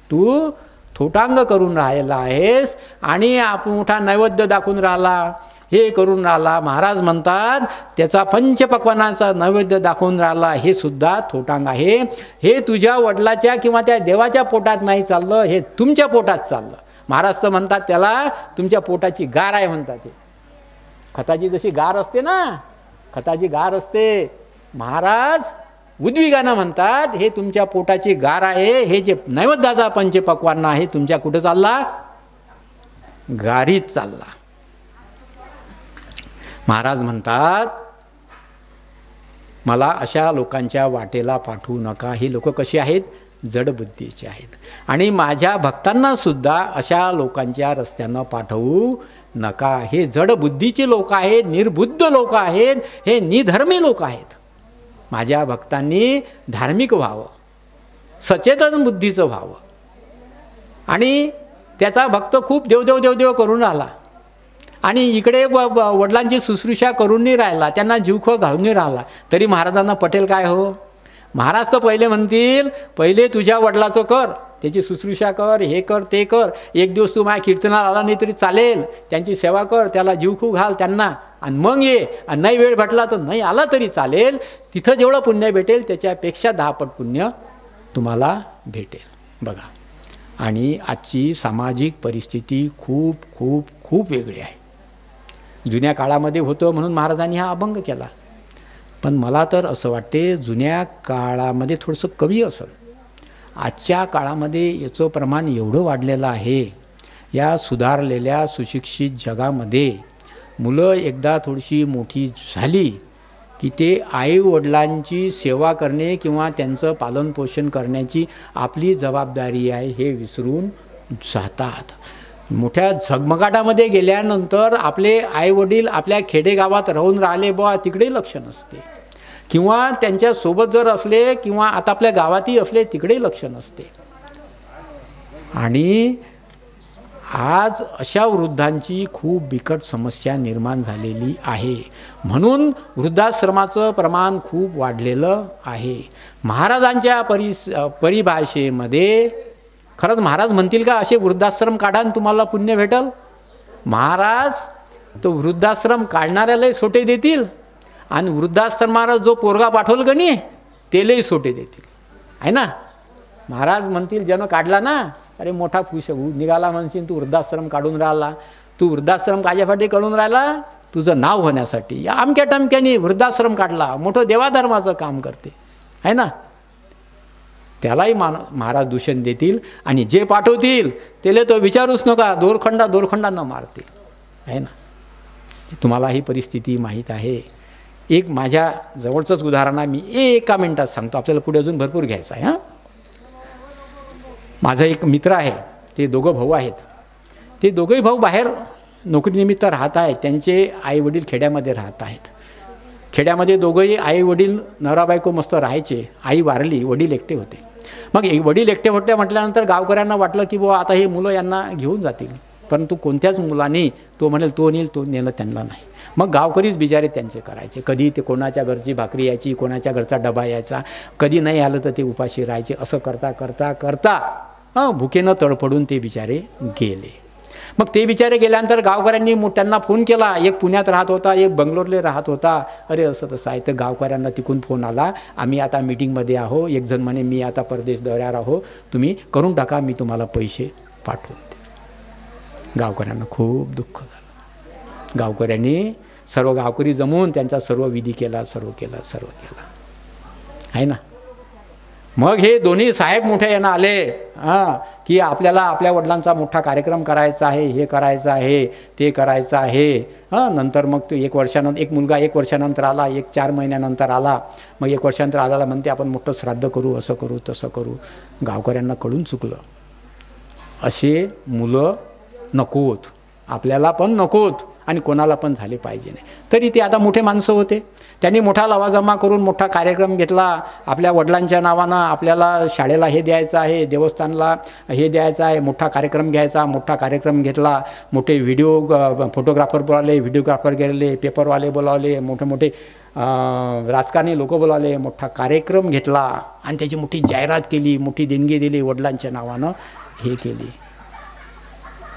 तू थोटांग करून राहिलेला आहेस आणि मोठा नैवेद्य दाखवून राहिला, हे करून राहिला. महाराज म्हणतात त्याचा पंचपक्वानाचा नैवेद्य दाखवून राहिला, हे सुद्धा थोटांग आहे. हे तुझ्या वडिलाच्या किंवा त्या देवाच्या पोटात नाही चाललं, हे तुमच्या पोटात चाललं. महाराज तर म्हणतात त्याला तुमच्या पोटाची गार आहे म्हणतात. हे खताची जशी गार असते ना, खताची गार असते, महाराज उद्विगानं म्हणतात हे तुमच्या पोटाची गार आहे. हे जे नैवेद्याचा पंचपक्वान्न आहे तुमच्या कुठं चालला? गारीत चालला. महाराज म्हणतात मला अशा लोकांच्या वाटेला पाठवू नका. ही लोक कशी आहेत? जडबुद्धीचे आहेत. आणि माझ्या भक्तांना सुद्धा अशा लोकांच्या रस्त्यानं पाठवू नका. हे जडबुद्धीचे लोक आहेत, निर्बुद्ध लोक आहेत, हे निधर्मी लोक आहेत. माझ्या भक्तांनी धार्मिक व्हावं, सचेतन बुद्धीचं व्हावं. आणि त्याचा भक्त खूप देवदेव देवदेव करून राहिला आणि इकडे वडिलांची शुश्रूषा करून नाही राहिला, त्यांना जीवखो घालून नाही राहिला, तरी महाराजांना पटेल काय हो? महाराज तर पहिले म्हणतील पहिले तुझ्या वडिलाचं कर, त्याची शुश्रूषा कर, हे कर ते कर. एक दिवस तू माझ्या कीर्तनाला आला नाही तरी चालेल, त्यांची सेवा कर, त्याला जीवखू घाल त्यांना, आणि मग ये. आणि नाही वेळ भेटला तर नाही आला तरी चालेल. तिथं जेवढं पुण्य भेटेल त्याच्यापेक्षा 10 पट पुण्य तुम्हाला भेटेल. बघा, आणि आजची सामाजिक परिस्थिती खूप खूप खूप वेगळी आहे. जुन्या काळामध्ये होतं म्हणून महाराजांनी हा अभंग केला, पण मला तर असं वाटते जुन्या काळामध्ये थोडंसं कमी असेल. आजच्या काळामध्ये याचं प्रमाण एवढं वाढलेलं आहे. या सुधारलेल्या सुशिक्षित जगामध्ये मुलं एकदा थोडीशी मोठी झाली की ते आईवडिलांची सेवा करणे किंवा त्यांचं पालनपोषण करण्याची आपली जबाबदारी आहे हे विसरून जातात. मोठ्या झगमगाटामध्ये गेल्यानंतर आपले आईवडील आपल्या खेडेगावात राहून राहिले बुवा तिकडे लक्ष नसते, किंवा त्यांच्यासोबत जर असले किंवा आता आपल्या गावातही असले तिकडे लक्ष नसते. आणि आज अशा वृद्धांची खूप बिकट समस्या निर्माण झालेली आहे. म्हणून वृद्धाश्रमाचं प्रमाण खूप वाढलेलं आहे. महाराजांच्या परिभाषेमध्ये खरंच महाराज म्हणतील का असे वृद्धाश्रम काढा आणि तुम्हाला पुण्य भेटल? महाराज तो वृद्धाश्रम काढणाऱ्यालाही सोटे देतील आणि वृद्धाश्रमाला जो पोरगा पाठवल का नाही त्यालाही सोटे देतील, आहे ना. महाराज म्हणतील ज्यानं काढला ना, अरे मोठा खुश निघाला म्हणशील, तू वृद्धाश्रम काढून राहिला. तू वृद्धाश्रम कायच्यासाठी काढून राहिला? तुझं नाव होण्यासाठी. या अमक्या टमक्याने वृद्धाश्रम काढला, मोठं देवाधर्माचं काम करते, आहे ना. त्यालाही महाराज दूषण देतील आणि जे पाठवतील त्याला तो विचारूच नका, दोरखंडानं मारते, आहे ना. तुम्हाला ही परिस्थिती माहीत आहे. एक माझ्या जवळचंच उदाहरण आहे, मी एका मिनिटात सांगतो, आपल्याला पुढे अजून भरपूर घ्यायचं आहे. हां, माझा एक मित्र आहे, ते दोघं भाऊ आहेत. ते दोघंही भाऊ बाहेर नोकरीनिमित्त राहत आहेत. त्यांचे आईवडील खेड्यामध्ये राहत आहेत. खेड्यामध्ये दोघंही आईवडील नवरा बायको मस्त राहायचे. आई वारली, वडील एकटे होते. मग वडील एकटे होते म्हटल्यानंतर गावकऱ्यांना वाटलं की बुवा आता हे मुलं यांना घेऊन जातील, परंतु कोणत्याच मुलाने तो म्हणेल तो नेल, तो नेलं त्यांना नाही. मग गावकरीच बिचारे त्यांचे करायचे. कधी ते कोणाच्या घरची भाकरी यायची, कोणाच्या घरचा डबा यायचा, कधी नाही आलं तर ते उपाशी राहायचे. असं करता करता करता भुकेनं तडफडून ते बिचारे गेले. मग ते बिचारे गेल्यानंतर गावकऱ्यांनी त्यांना फोन केला. एक पुण्यात राहत होता, एक बंगलोरला राहत होता. अरे असं तसं आहे. तर गावकऱ्यांना तिकून फोन आला, आम्ही आता मीटिंगमध्ये आहो. एक जण म्हणे मी आता परदेश दौऱ्यावर आहो, तुम्ही करून टाका, मी तुम्हाला पैसे पाठवते. गावकऱ्यांना खूप दुःख झालं. गावकऱ्यांनी सर्व गावकरी जमून त्यांचा सर्व विधी केला, सर्व केला, आहे ना. मग हे दोन्ही साहेब मोठे यांना आले की आपल्याला आपल्या वडिलांचा मोठा कार्यक्रम करायचा आहे, हे करायचं आहे, ते करायचं आहे. नंतर मग तो एक मुलगा 1 वर्षानंतर आला, 4 महिन्यानंतर आला. मग 1 वर्षानंतर आला म्हणते आपण मोठं श्राद्ध करू, असं करू तसं करू. गावकऱ्यांना कळून चुकलं. असे मुलं नकोत, आपल्याला पण नकोत. आणि कोणाला पण झाले पाहिजे नाही. तरी ते आता मोठे माणसं होते. त्यांनी मोठा लवाजमा करून मोठा कार्यक्रम घेतला. आपल्या वडिलांच्या नावानं आपल्याला शाळेला हे द्यायचं आहे, देवस्थानला हे द्यायचं आहे, मोठा कार्यक्रम घ्यायचा. मोठा कार्यक्रम घेतला. मोठे फोटोग्राफर बोलावले, व्हिडिओग्राफर गेले, पेपरवाले बोलावले, मोठे मोठे राजकारणी लोक बोलावले. मोठा कार्यक्रम घेतला आणि त्याची मोठी जाहिरात केली, मोठी देणगी दिली, वडिलांच्या नावानं हे केली.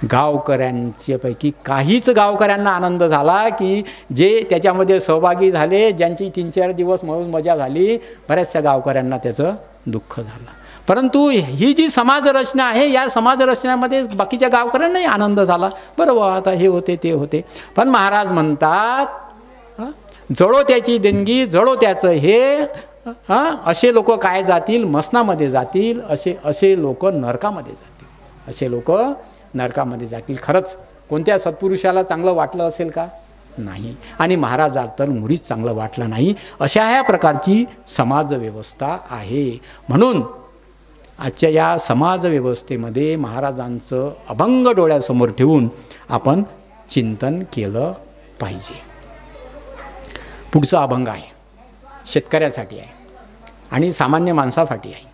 गावकऱ्यांच्यापैकी काहीच गावकऱ्यांना आनंद झाला की जे त्याच्यामध्ये सहभागी झाले, ज्यांची 3-4 दिवस मौज मजा झाली, बऱ्याचशा गावकऱ्यांना त्याचं दुःख झालं. परंतु ही जी समाजरचना आहे, या समाजरचनेमध्ये बाकीच्या गावकऱ्यांनाही आनंद झाला. बरोबर, आता हे होते ते होते. पण महाराज म्हणतात जळो त्याची देणगी, जळो त्याचं हे, असे लोक काय जातील, मसनामध्ये जातील, असे लोक नरकामध्ये जातील, असे लोक नरकामध्ये जातील. खरंच कोणत्या सत्पुरुषाला चांगलं वाटलं असेल का? नाही. आणि महाराजाला तर मुळीच चांगलं वाटलं नाही. अशा ह्या प्रकारची समाजव्यवस्था आहे. म्हणून आजच्या या समाजव्यवस्थेमध्ये महाराजांचं अभंग डोळ्यासमोर ठेवून आपण चिंतन केलं पाहिजे. पुढचा अभंग आहे, शेतकऱ्यासाठी आहे आणि सामान्य माणसासाठी आहे.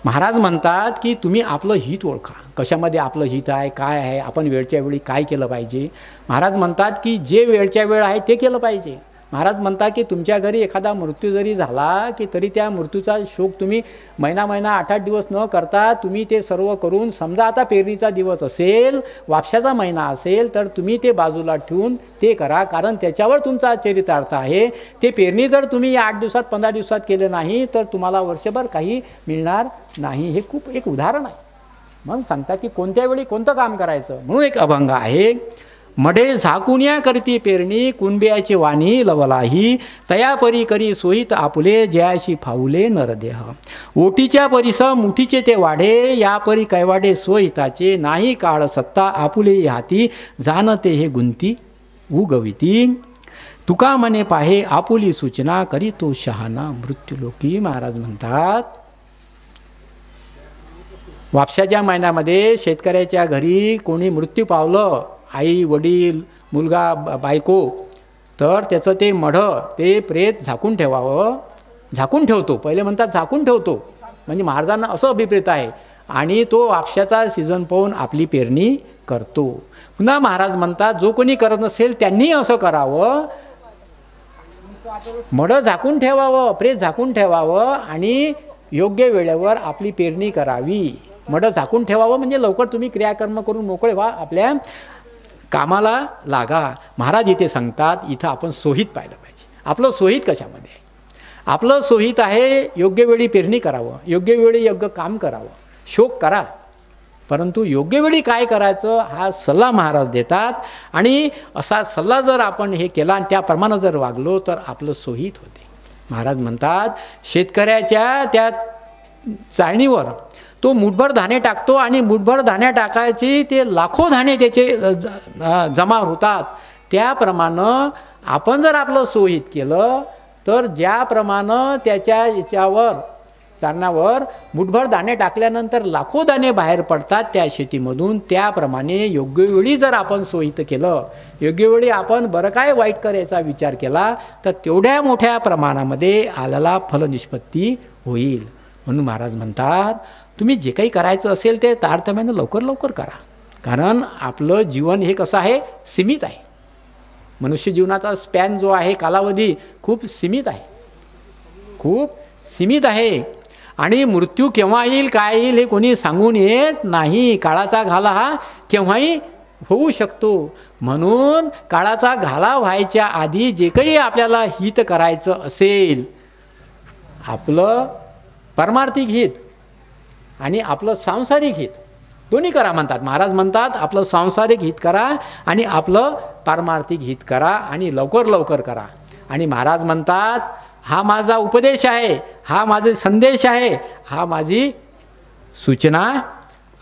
महाराज म्हणतात की तुम्ही आपलं हित ओळखा. कशामध्ये आपलं हित आहे, काय आहे, आपण वेळच्या वेळी काय केलं पाहिजे. महाराज म्हणतात की जे वेळच्या वेळ आहे ते केलं पाहिजे. महाराज म्हणतात की तुमच्या घरी एखादा मृत्यू जरी झाला की तरी त्या मृत्यूचा शोक तुम्ही महिना 8-8 दिवस न करता तुम्ही ते सर्व करून, समजा आता पेरणीचा दिवस असेल, वापशाचा महिना असेल, तर तुम्ही ते बाजूला ठेवून ते करा. कारण त्याच्यावर तुमचा चरितार्थ आहे. ते पेरणी जर तुम्ही 8 दिवसात 15 दिवसात केलं नाही तर तुम्हाला वर्षभर काही मिळणार नाही. हे खूप एक उदाहरण आहे. मग सांगता की कोणत्या वेळी कोणतं काम करायचं. म्हणून एक अभंग आहे, मढे झाकुन्या करती पेरणी, कुणबियाची वाणी लवलाही, तयापरी करी सोयीत आपुले, जयाशी फाऊले नरदेह. ओटीच्या परिस मुठीचे ते वाढे, यापरी कैवाडे सोयिताचे, नाही काळ सत्ता आपुले हाती, जाणते हे गुंती उगविती. तुका मने पाहे आपुली सूचना, करी तो शहाणा मृत्यूलोकी. महाराज म्हणतात वापशाच्या महिन्यामध्ये शेतकऱ्याच्या घरी कोणी मृत्यू पावलं, आई वडील मुलगा बायको, तर त्याचं ते मढं ते प्रेत झाकून ठेवावं. झाकून ठेवतो, पहिले म्हणतात झाकून ठेवतो, म्हणजे महाराजांना असं अभिप्रेत आहे. आणि तो वापशाचा सीझन पाहून आपली पेरणी करतो. पुन्हा महाराज म्हणतात जो कोणी करत नसेल त्यांनी असं करावं, मढं झाकून ठेवावं, प्रेत झाकून ठेवावं आणि योग्य वेळेवर आपली पेरणी करावी. मढं झाकून ठेवावं म्हणजे लवकर तुम्ही क्रियाकर्म करून मोकळे व्हा, आपल्या कामाला लागा. महाराज इथे सांगतात इथं आपण सोहित पाहिलं पाहिजे. आपलं सोहित कशामध्ये आहे? आपलं सोहित आहे योग्य वेळी पेरणी करावं, योग्य वेळी योग्य काम करावं, शोक करा. परंतु योग्य वेळी काय करायचं हा सल्ला महाराज देतात. आणि असा सल्ला जर आपण हे केला आणि त्याप्रमाणे जर वागलो तर आपलं सोहित होते. महाराज म्हणतात शेतकऱ्याच्या त्या चाळणीवर तो मुठभर धान्य टाकतो आणि मुठभर धान्य टाकायची ते लाखो धान्य त्याचे जमा होतात. त्याप्रमाणे आपण जर आपलं सोहित केलं तर ज्याप्रमाणे त्याच्या याच्यावर चारणावर मुठभर दाणे टाकल्यानंतर लाखो दाणे बाहेर पडतात त्या शेतीमधून, त्याप्रमाणे योग्य वेळी जर आपण सोहित केलं, योग्य वेळी आपण बरं काय वाईट करायचा विचार केला तर तेवढ्या मोठ्या प्रमाणामध्ये आल्याला फलनिष्पत्ती होईल. म्हणून महाराज म्हणतात तुम्ही जे काही करायचं असेल ते तारतम्यानं लवकर लवकर करा. कारण आपलं जीवन हे कसं आहे, सीमित आहे. मनुष्य जीवनाचा स्पॅन जो आहे, कालावधी खूप सीमित आहे, खूप सीमित आहे. आणि मृत्यू केव्हा येईल काय येईल हे कोणी सांगून येत नाही. काळाचा घाला हा केव्हाही होऊ शकतो. म्हणून काळाचा घाला व्हायच्या आधी जे काही आपल्याला हित करायचं असेल, आपलं परमार्थिक हित आणि आपलं सांसारिक हित दोन्ही करा म्हणतात. महाराज म्हणतात आपलं सांसारिक हित करा आणि आपलं पारमार्थिक हित करा आणि लवकर लवकर करा. आणि महाराज म्हणतात हा माझा उपदेश आहे, हा माझा संदेश आहे, हा माझी सूचना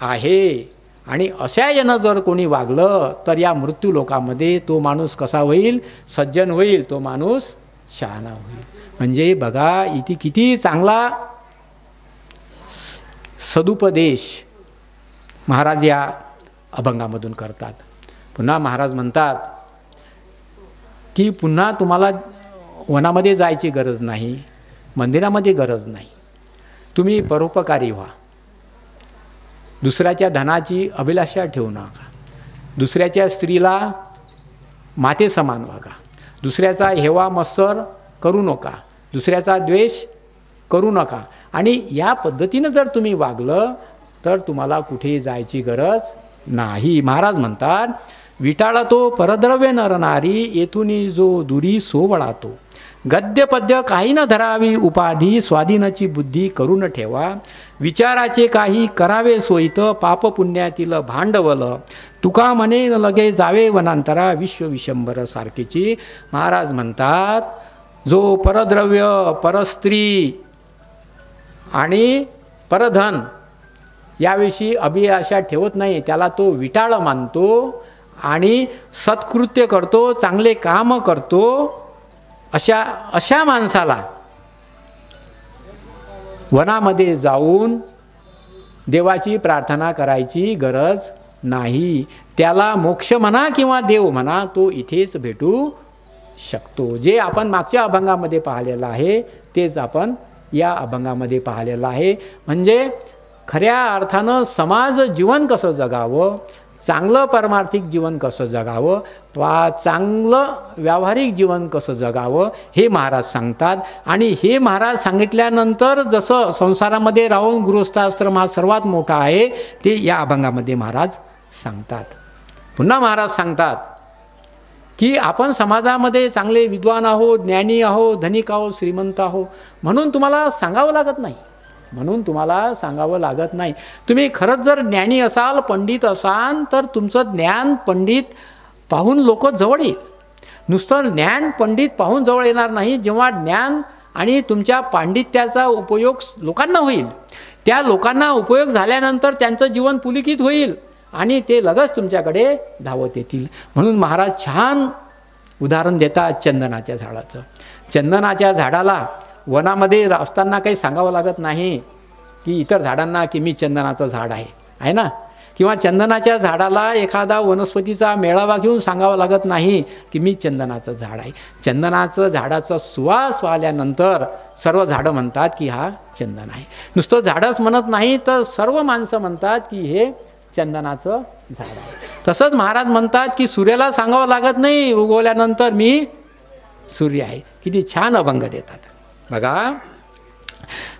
आहे. आणि अशा यानं जर कोणी वागलं तर या मृत्यू लोकामध्ये तो माणूस कसा होईल, सज्जन होईल, तो माणूस शहाणा होईल. म्हणजे बघा इथे किती चांगला सदुपदेश महाराज या अभंगामधून करतात. पुन्हा महाराज म्हणतात की पुन्हा तुम्हाला वनामध्ये जायची गरज नाही, मंदिरामध्ये गरज नाही. तुम्ही परोपकारी व्हा. दुसऱ्याच्या धनाची अभिलाषा ठेवू नका. दुसऱ्याच्या स्त्रीला माते समान वागा. दुसऱ्याचा हेवा मत्सर करू नका. दुसऱ्याचा द्वेष करू नका. आणि या पद्धतीनं जर तुम्ही वागलं तर तुम्हाला कुठेही जायची गरज नाही. महाराज म्हणतात, विटाळा तो परद्रव्य नरनारी, येथून जो दुरी सोबळातो. गद्य पद्य काही न धरावी उपाधी, स्वाधीनाची बुद्धी करून ठेवा. विचाराचे काही करावे सोयीत, पाप पुण्यातील भांडवल. तुका म्हणे न लगे जावे वनांतरा, विश्व विशंबर सारखीची. महाराज म्हणतात, जो परद्रव्य, परस्त्री आणि परधन याविषयी अभिलाषा ठेवत नाही, त्याला तो विटाळ मानतो आणि सत्कृत्य करतो, चांगले काम करतो. अशा माणसाला वनामध्ये जाऊन देवाची प्रार्थना करायची गरज नाही. त्याला मोक्ष म्हणा किंवा देव म्हणा, तो इथेच भेटू शकतो. जे आपण मागच्या अभंगामध्ये पाहिलेलं आहे तेच आपण या अभंगामध्ये पाहिलेलं आहे. म्हणजे खऱ्या अर्थानं समाज जीवन कसं जगावं, चांगलं पारमार्थिक जीवन कसं जगावं, चांगलं व्यावहारिक जीवन कसं जगावं हे महाराज सांगतात. आणि हे महाराज सांगितल्यानंतर जसं संसारामध्ये राहून गृहस्थाश्रम हा सर्वात मोठा आहे ते या अभंगामध्ये महाराज सांगतात. पुन्हा महाराज सांगतात की आपण समाजामध्ये चांगले विद्वान आहो, ज्ञानी आहो, धनिक आहो, श्रीमंत आहो म्हणून तुम्हाला सांगावं लागत नाही. तुम्ही खरंच जर ज्ञानी असाल, पंडित असाल तर तुमचं ज्ञान पंडित पाहून लोक जवळ येईल. नुसतं ज्ञान पंडित पाहून जवळ येणार नाही. जेव्हा ज्ञान आणि तुमच्या पांडित्याचा उपयोग लोकांना होईल, त्या लोकांना उपयोग झाल्यानंतर त्यांचं जीवन पुलकित होईल आणि ते लगेच तुमच्याकडे धावत येतील. म्हणून महाराज छान उदाहरण देतात चंदनाच्या झाडाचं. चंदनाच्या झाडाला वनामध्ये असताना काही सांगावं लागत नाही की इतर झाडांना की मी चंदनाचं झाड आहे ना, किंवा चंदनाच्या झाडाला एखादा वनस्पतीचा मेळावा घेऊन सांगावं लागत नाही की मी चंदनाचं झाड आहे. चंदनाचं झाडाचा सुवास आल्यानंतर सर्व झाडं म्हणतात की हा चंदन आहे. नुसतं झाडच म्हणत नाही तर सर्व माणसं म्हणतात की हे चंदनाचं झाड आहे. तसंच महाराज म्हणतात की सूर्याला सांगावं लागत नाही उगवल्यानंतर मी सूर्य आहे. किती छान अभंग देतात बघा.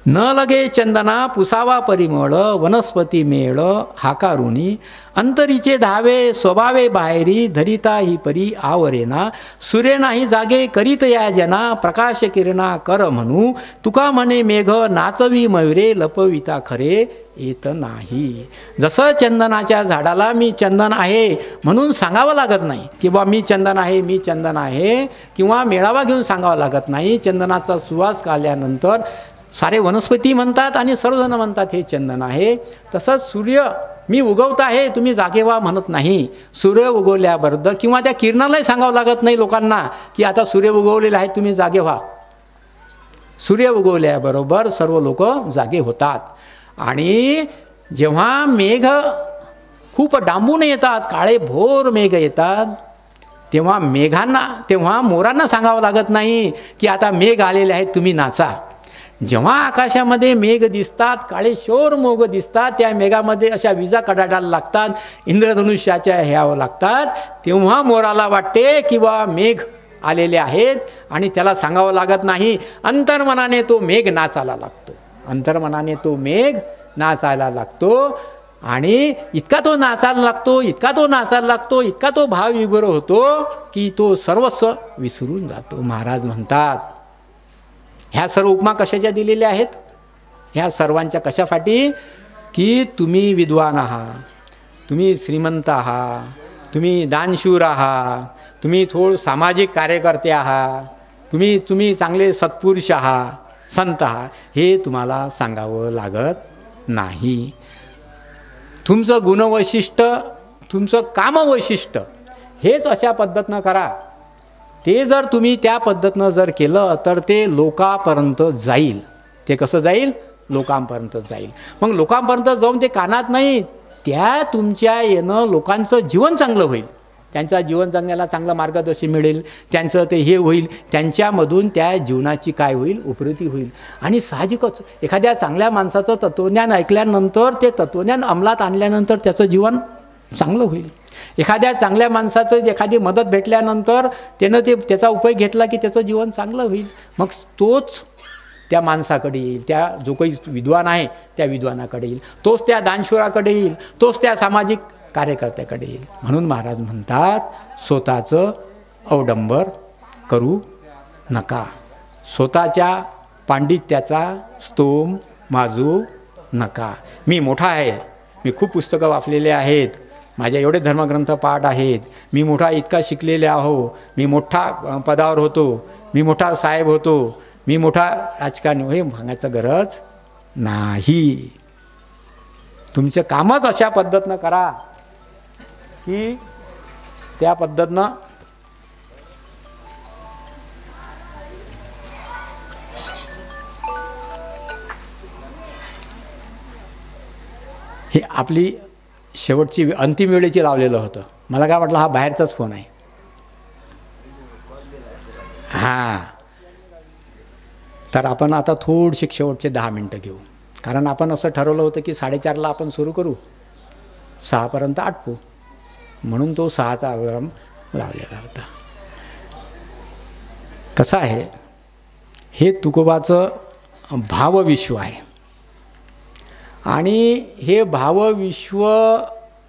न लगे चंदना पुसावा परिमळ, वनस्पती मेळ हाकारुनी. अंतरीचे धावे स्वभावे बाहेरी, धरिता ही परी आवरेना. सूर्य नाही जागे करीत या जना, प्रकाश किरणा कर म्हणू. तुका म्हणे मेघ नाचवी मयुरे, लपविता खरे येत नाही. जसं चंदनाच्या झाडाला मी चंदन आहे म्हणून सांगावं लागत नाही की बा मी चंदन आहे, मी चंदन आहे, किंवा मेळावा घेऊन सांगावं लागत नाही. चंदनाचा सुवास काढल्यानंतर सारे वनस्पती म्हणतात आणि सर्वजण म्हणतात हे चंदन आहे. तसंच सूर्य मी उगवत आहे तुम्ही जागे व्हा म्हणत नाही. सूर्य उगवल्याबरोबर किंवा त्या किरणालाही सांगावं लागत नाही लोकांना की आता सूर्य उगवलेला आहे तुम्ही जागे व्हा. सूर्य उगवल्याबरोबर सर्व लोक जागे होतात. आणि जेव्हा मेघ खूप डांबून येतात, काळे भोर मेघ येतात, तेव्हा मोरांना सांगावं लागत नाही की आता मेघ आलेले आहेत तुम्ही नाचा. जेव्हा आकाशामध्ये मेघ दिसतात, काळे शोर मोग दिसतात, त्या मेघामध्ये अशा विजा कडाडायला लागतात, इंद्रधनुष्याच्या ह्यावं लागतात, तेव्हा मोराला वाटते की बा मेघ आलेले आहेत आणि त्याला सांगावं लागत नाही. अंतर्मनाने तो मेघ नाचायला लागतो. अंतर्मनाने तो मेघ नाचायला लागतो आणि इतका तो नाचायला लागतो, इतका तो नाचायला लागतो, इतका तो भावविभोर होतो की तो सर्वस्व विसरून जातो. महाराज म्हणतात ह्या सर्व उपमा कशाच्या दिलेल्या आहेत? ह्या सर्वांच्या कशासाठी? की तुम्ही विद्वान आहात, तुम्ही श्रीमंत आहात, तुम्ही दानशूर आहात, तुम्ही थोड सामाजिक कार्यकर्ते आहात, तुम्ही चांगले सत्पुरुष आहात, संत आहात, हे तुम्हाला सांगावं लागत नाही. तुमचं गुणवैशिष्ट्य, तुमचं कामवैशिष्ट्य हेच अशा पद्धतीनं करा. ते जर तुम्ही त्या पद्धतीनं जर केलं तर ते लोकांपर्यंत जाईल. ते कसं जाईल? लोकांपर्यंत जाईल. मग लोकांपर्यंत जाऊन ते कानात नाही, त्या तुमच्या येणं लोकांचं जीवन चांगलं होईल. त्यांचा जीवन जगण्याला चांगलं मार्गदर्शन मिळेल, त्यांचं ते हे होईल, त्यांच्यामधून त्या जीवनाची काय होईल, उपरती होईल. आणि साहजिकच एखाद्या चांगल्या माणसाचं तत्त्वज्ञान ऐकल्यानंतर, ते तत्त्वज्ञान अंमलात आणल्यानंतर त्याचं जीवन चांगलं होईल. एखाद्या चांगल्या माणसाचं एखादी मदत भेटल्यानंतर त्यानं त्याचा उपयोग घेतला की त्याचं जीवन चांगलं होईल. मग तोच त्या माणसाकडे येईल, त्या जो काही विद्वान आहे त्या विद्वानाकडे येईल, तोच त्या दानशूराकडे येईल, तोच त्या सामाजिक कार्यकर्त्याकडे येईल. म्हणून महाराज म्हणतात, स्वतःचं अवडंबर करू नका, स्वतःच्या पांडित्याचा स्तोम माजू नका. मी मोठा आहे, मी खूप पुस्तकं वाचलेले आहेत, माझ्या एवढे धर्मग्रंथ पाठ आहेत, मी मोठा इतका शिकलेले आहो, मी मोठा पदावर होतो, मी मोठा साहेब होतो, मी मोठा राजकारणी, हे सांगायचं गरज नाही. तुमचं कामच अशा पद्धतीनं करा की त्या पद्धतीनं हे आपली शेवटची अंतिम वेळेची लावलेलं होतं. मला काय वाटलं हा बाहेरचाच फोन आहे. हां, तर आपण आता थोडीशी शेवटचे 10 मिनटं घेऊ, कारण आपण असं ठरवलं होतं की 4:30ला आपण सुरू करू, 6पर्यंत आटपू, म्हणून तो 6चा अलार्म लावलेला होता. कसं आहे, हे तुकोबाचं भावविश्व आहे आणि हे भावविश्व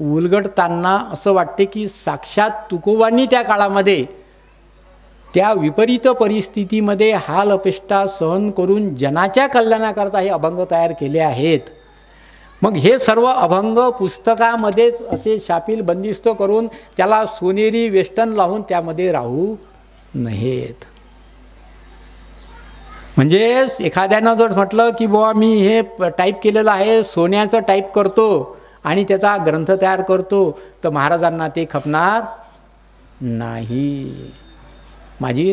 उलगडताना असं वाटते की साक्षात तुकोबांनी त्या काळामध्ये त्या विपरीत परिस्थितीमध्ये हाल अपेष्टा सहन करून जनाच्या कल्याणाकरता हे अभंग तयार केले आहेत. मग हे सर्व अभंग पुस्तकामध्येच असे शापिल बंदिस्त करून त्याला सोनेरी वेष्टन लावून त्यामध्ये राहू नयेत. म्हणजे एखाद्यानं जर म्हटलं की बुवा मी हे टाईप केलेलं आहे, सोन्याचं टाईप करतो आणि त्याचा ग्रंथ तयार करतो, तर महाराजांना ते खपणार नाही. माझी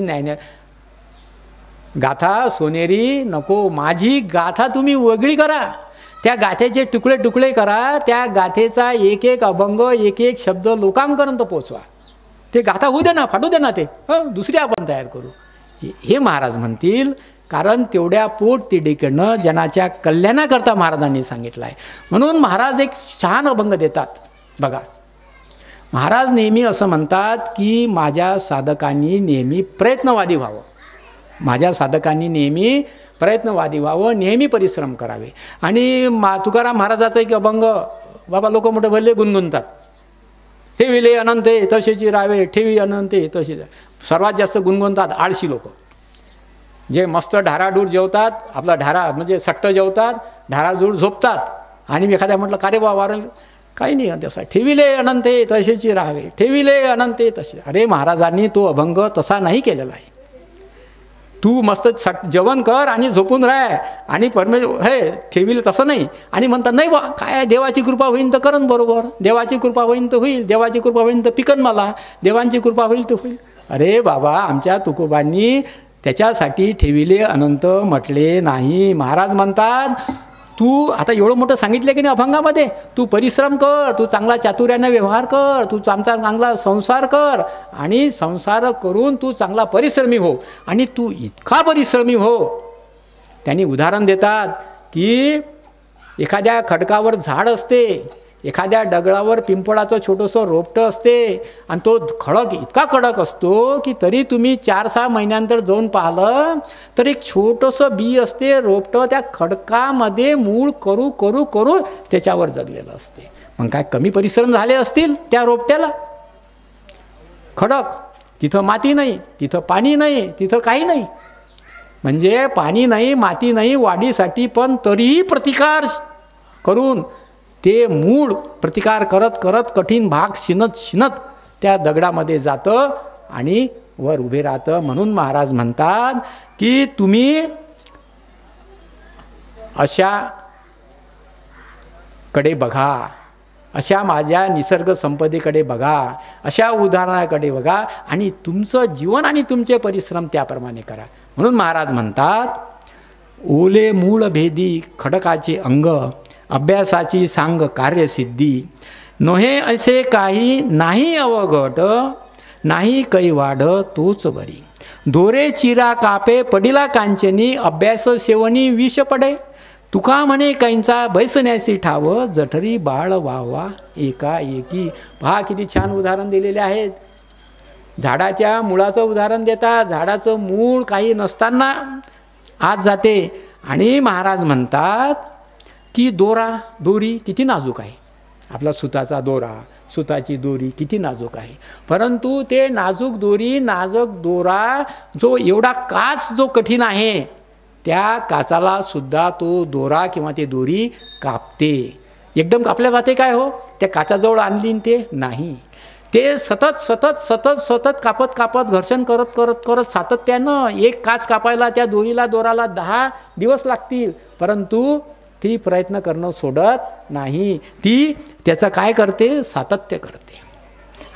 गाथा सोनेरी नको, माझी गाथा तुम्ही वेगळी करा, त्या गाथेचे तुकडे तुकडे करा, त्या गाथेचा एक एक अभंग एक एक शब्द लोकांपर्यंत पोचवा. ते गाथा होऊ दे ना, फाटू दे ना, ते दुसरी आपण तयार करू, हे महाराज म्हणतील. कारण तेवढ्या पोटतिडीकडनं जनाच्या कल्याणाकरता महाराजांनी सांगितलं आहे. म्हणून महाराज एक छान अभंग देतात बघा. महाराज नेहमी असं म्हणतात की माझ्या साधकांनी नेहमी प्रयत्नवादी व्हावं, माझ्या साधकांनी नेहमी प्रयत्नवादी व्हावं, नेहमी परिश्रम करावे. आणि तुकाराम महाराजाचा एक अभंग बाबा लोक मोठे भरले गुणगुणतात, ठेविले अनंते तसेची रावे, ठेवी अनंते तशी. सर्वात जास्त गुणगुणतात आळशी लोक, जे मस्त ढाराडूर जेवतात, आपला ढारा म्हणजे सट्ट जेवतात, ढाराडूर झोपतात. आणि एखाद्या म्हटलं का रे बा वारल, काही नाही तसा, ठेविले अनंते तसेची राहावे, ठेविले अनंते तसे. अरे महाराजांनी तो अभंग तसा नाही केलेला आहे. तू मस्त जेवण कर आणि झोपून राह आणि हे ठेविले तसं नाही. आणि म्हणतात नाही बा काय देवाची कृपा होईल तर करण बरोबर, देवाची कृपा होईल तर होईल, देवाची कृपा होईल तर पिकन मला, देवांची कृपा होईल तर होईल. अरे बाबा, आमच्या तुकोबांनी त्याच्यासाठी ठेविले अनंत म्हटले नाही. महाराज म्हणतात तू आता एवढं मोठं सांगितलं की नाही अभंगामध्ये, तू परिश्रम कर, तू चांगला चातुर्याने व्यवहार कर, तू चांगला संसार कर आणि संसार करून तू चांगला परिश्रमी हो. आणि तू इतका परिश्रमी हो, त्यांनी उदाहरण देतात की एखाद्या खडकावर झाड असते, एखाद्या दगडावर पिंपळाचं छोटंसं रोपटं असते आणि तो खडक इतका कडक असतो की तरी तुम्ही 4-6 महिन्यानंतर जाऊन पाहिलं तर एक छोटंसं बी असते, रोपटं त्या खडकामध्ये मूळ करू करू करू त्याच्यावर जगलेलं असते. मग काय कमी परिश्रम झाले असतील त्या रोपट्याला? खडक, तिथं माती नाही, तिथं पाणी नाही, तिथं काही नाही. म्हणजे पाणी नाही, माती नाही वाढीसाठी, पण तरीही प्रतिकार करून ते मूळ प्रतिकार करत करत कठीण भाग शिनत शिनत त्या दगडामध्ये जातं आणि वर उभे राहतं. म्हणून महाराज म्हणतात की तुम्ही अशा कडे बघा, अशा माझ्या निसर्ग संपदेकडे बघा, अशा उदाहरणाकडे बघा आणि तुमचं जीवन आणि तुमचे परिश्रम त्याप्रमाणे करा. म्हणून महाराज म्हणतात ओले मूळ भेदी खडकाचे अंग, अभ्यासाची सांग कार्यसिद्धी, नोहे असे काही नाही अवघट, नाही कैवाड तोच बरी. दोरे चिरा कापे पडिला कांचनी, अभ्यास सेवनी विष पडे. तुका म्हणे काहींचा बैसण्यासी ठाव, जठरी बाळ वावा एका एकी. पहा किती छान उदाहरण दिलेले आहेत. झाडाच्या मुळाचं उदाहरण देतात. झाडाचं मूळ काही नसताना आत जाते आणि महाराज म्हणतात की दोरी किती नाजूक आहे. आपला सुताचा दोरा, सुताची दोरी किती नाजूक आहे. परंतु ते नाजूक दोरा जो एवढा काच जो कठीण आहे, त्या काचाला सुद्धा तो दोरा किंवा ते दोरी कापते. एकदम कापल्या जाते काय हो, त्या काचाजवळ आणली ते नाही. ते सतत कापत घर्षण करत सातत्यानं एक काच कापायला त्या दोराला 10 दिवस लागतील. परंतु ती प्रयत्न करणं सोडत नाही. ती त्याचं काय करते, सातत्य करते.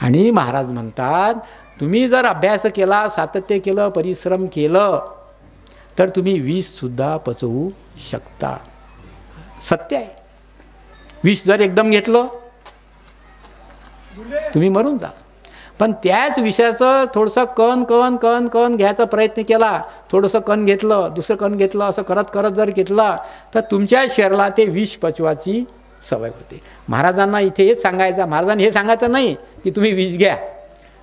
आणि महाराज म्हणतात तुम्ही जर अभ्यास केला, सातत्य केलं, परिश्रम केलं तर तुम्ही विषसुद्धा पचवू शकता. सत्य आहे. विष जर एकदम घेतलं तुम्ही मरून जा. पण त्याच विषयाचं थोडंसं कण घ्यायचा प्रयत्न केला, थोडंसं कण घेतलं, दुसरं कण घेतलं, असं करत जर घेतलं तर तुमच्या शरीराला ते विष पचवायची सवय होते. महाराजांना इथे हेच सांगायचं. महाराजांनी हे सांगायचं नाही की तुम्ही विष घ्या.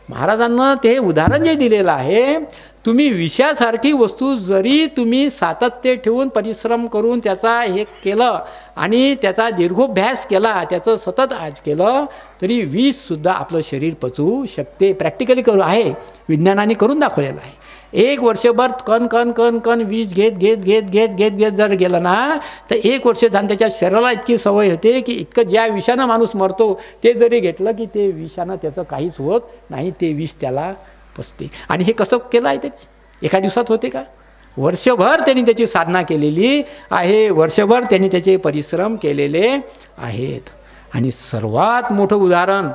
महाराजांना ते उदाहरण जे दिलेलं आहे, तुम्ही विषयासारखी वस्तू जरी तुम्ही सातत्य ठेवून परिश्रम करून त्याचा हे केलं आणि त्याचा दीर्घोभ्यास केला, त्याचं सतत आज केलं, तरी विषसुद्धा आपलं शरीर पचवू शकते. प्रॅक्टिकली आहे, विज्ञानाने करून दाखवलेलं आहे. 1 वर्षभर कण विष घेत जर गेलं ना, तर 1 वर्ष जाऊन त्याच्या शरीराला इतकी सवय होते की इतकं ज्या विषानं माणूस मरतो ते जरी घेतलं की ते विषानं त्याचं काहीच होत नाही. ते विष त्याला पचते. आणि हे कसं केलं आहे त्याने? एका दिवसात होते का? वर्षभर त्यांनी त्याची साधना केलेली आहे. वर्षभर त्यांनी त्याचे परिश्रम केलेले आहेत. आणि सर्वात मोठं उदाहरण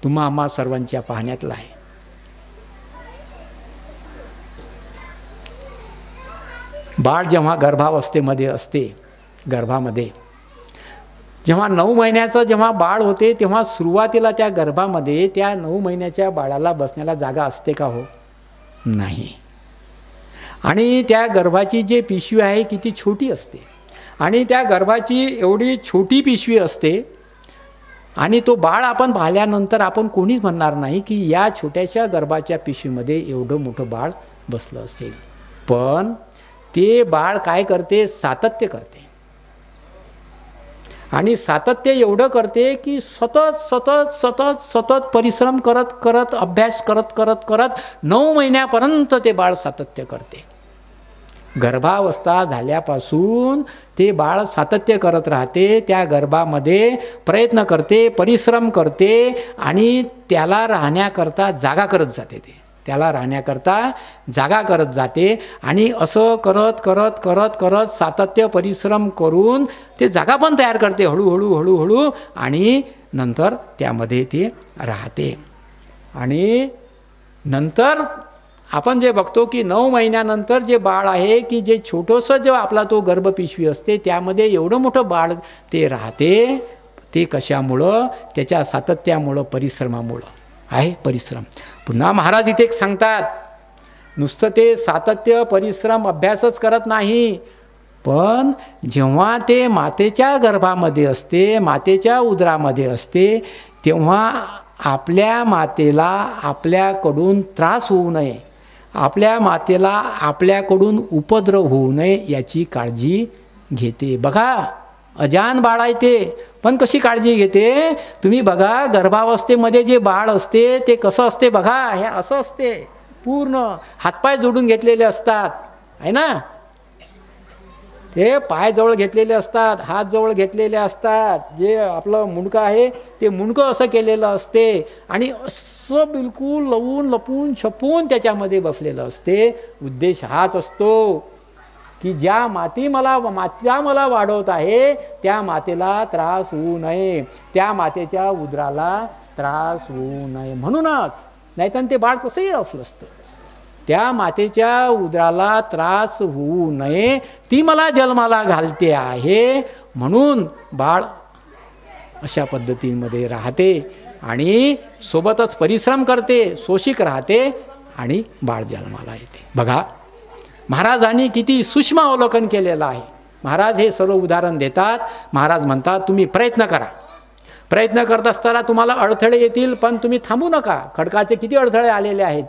तुम्हा आम्हा सर्वांच्या पाहण्यातलं आहे. बाळ जेव्हा गर्भावस्थेमध्ये असते, गर्भामध्ये जेव्हा 9 महिन्याचं जेव्हा बाळ होते, तेव्हा सुरुवातीला त्या गर्भामध्ये त्या 9 महिन्याच्या बाळाला बसण्याला जागा असते का हो? नाही. आणि त्या गर्भाची जी पिशवी आहे किती छोटी असते. आणि त्या गर्भाची एवढी छोटी पिशवी असते आणि तो बाळ आपण पाहिल्यानंतर आपण कोणीच म्हणणार नाही की या छोट्याशा गर्भाच्या पिशवीमध्ये एवढं मोठं बाळ बसलं असेल. पण ते बाळ काय करते? सातत्य करते. आणि सातत्य एवढं करते की सतत परिश्रम करत अभ्यास करत 9 महिन्यापर्यंत ते बाळ सातत्य करते. गर्भावस्था झाल्यापासून ते बाळ सातत्य करत राहते. त्या गर्भामध्ये प्रयत्न करते, परिश्रम करते आणि त्याला राहण्याकरता जागा करत जाते. त्याला राहण्याकरता जागा करत जाते. आणि असं करत सातत्य परिश्रम करून ते जागा पण तयार करते हळूहळू आणि नंतर त्यामध्ये ते राहते. आणि नंतर आपण जे बघतो की 9 महिन्यानंतर जे बाळ आहे की जे छोटंसं जेव्हा आपला तो गर्भपिशवी असते त्यामध्ये एवढं मोठं बाळ ते राहते. ते कशामुळं? त्याच्या सातत्यामुळं, परिश्रमामुळं आहे. परिश्रम. पुन्हा महाराज इथे सांगतात, नुसतं ते सातत्य परिश्रम अभ्यासच करत नाही, पण जेव्हा ते मातेच्या गर्भामध्ये असते, मातेच्या उदरामध्ये असते, तेव्हा आपल्या मातेला आपल्याकडून त्रास होऊ नये, आपल्या मातेला आपल्याकडून उपद्रव होऊ नये याची काळजी घेते. बघा, अजान बाळ आहे ते, पण कशी काळजी घेते तुम्ही बघा. गर्भावस्थेमध्ये जे बाळ असते ते कसं असते बघा. हे असं असते, पूर्ण हातपाय जोडून घेतलेले असतात, आहे ना. ते पाय जवळ घेतलेले असतात, हात जवळ घेतलेले असतात. जे आपलं मुंडकं आहे ते मुंडकं असं केलेलं असते आणि असं बिलकुल लपून छपून त्याच्यामध्ये बसलेलं असते. उद्देश हाच असतो की ज्या माता मला वाढवत आहे त्या मातेला त्रास होऊ नये, त्या मातेच्या उदराला त्रास होऊ नये म्हणूनच. नाहीतर ते बाळ कसंही असलं असतं. त्या मातेच्या उदराला त्रास होऊ नये, ती मला जन्माला घालते आहे म्हणून बाळ अशा पद्धतीमध्ये राहते आणि सोबतच परिश्रम करते, सोशिक राहते आणि बाळ जन्माला येते. बघा महाराजांनी किती सूक्ष्म अवलोकन केलेलं आहे. महाराज हे सर्व उदाहरण देतात. महाराज म्हणतात तुम्ही प्रयत्न करा. प्रयत्न करत असताना तुम्हाला अडथळे येतील, पण तुम्ही थांबू नका. खडकाचे किती अडथळे आलेले आहेत,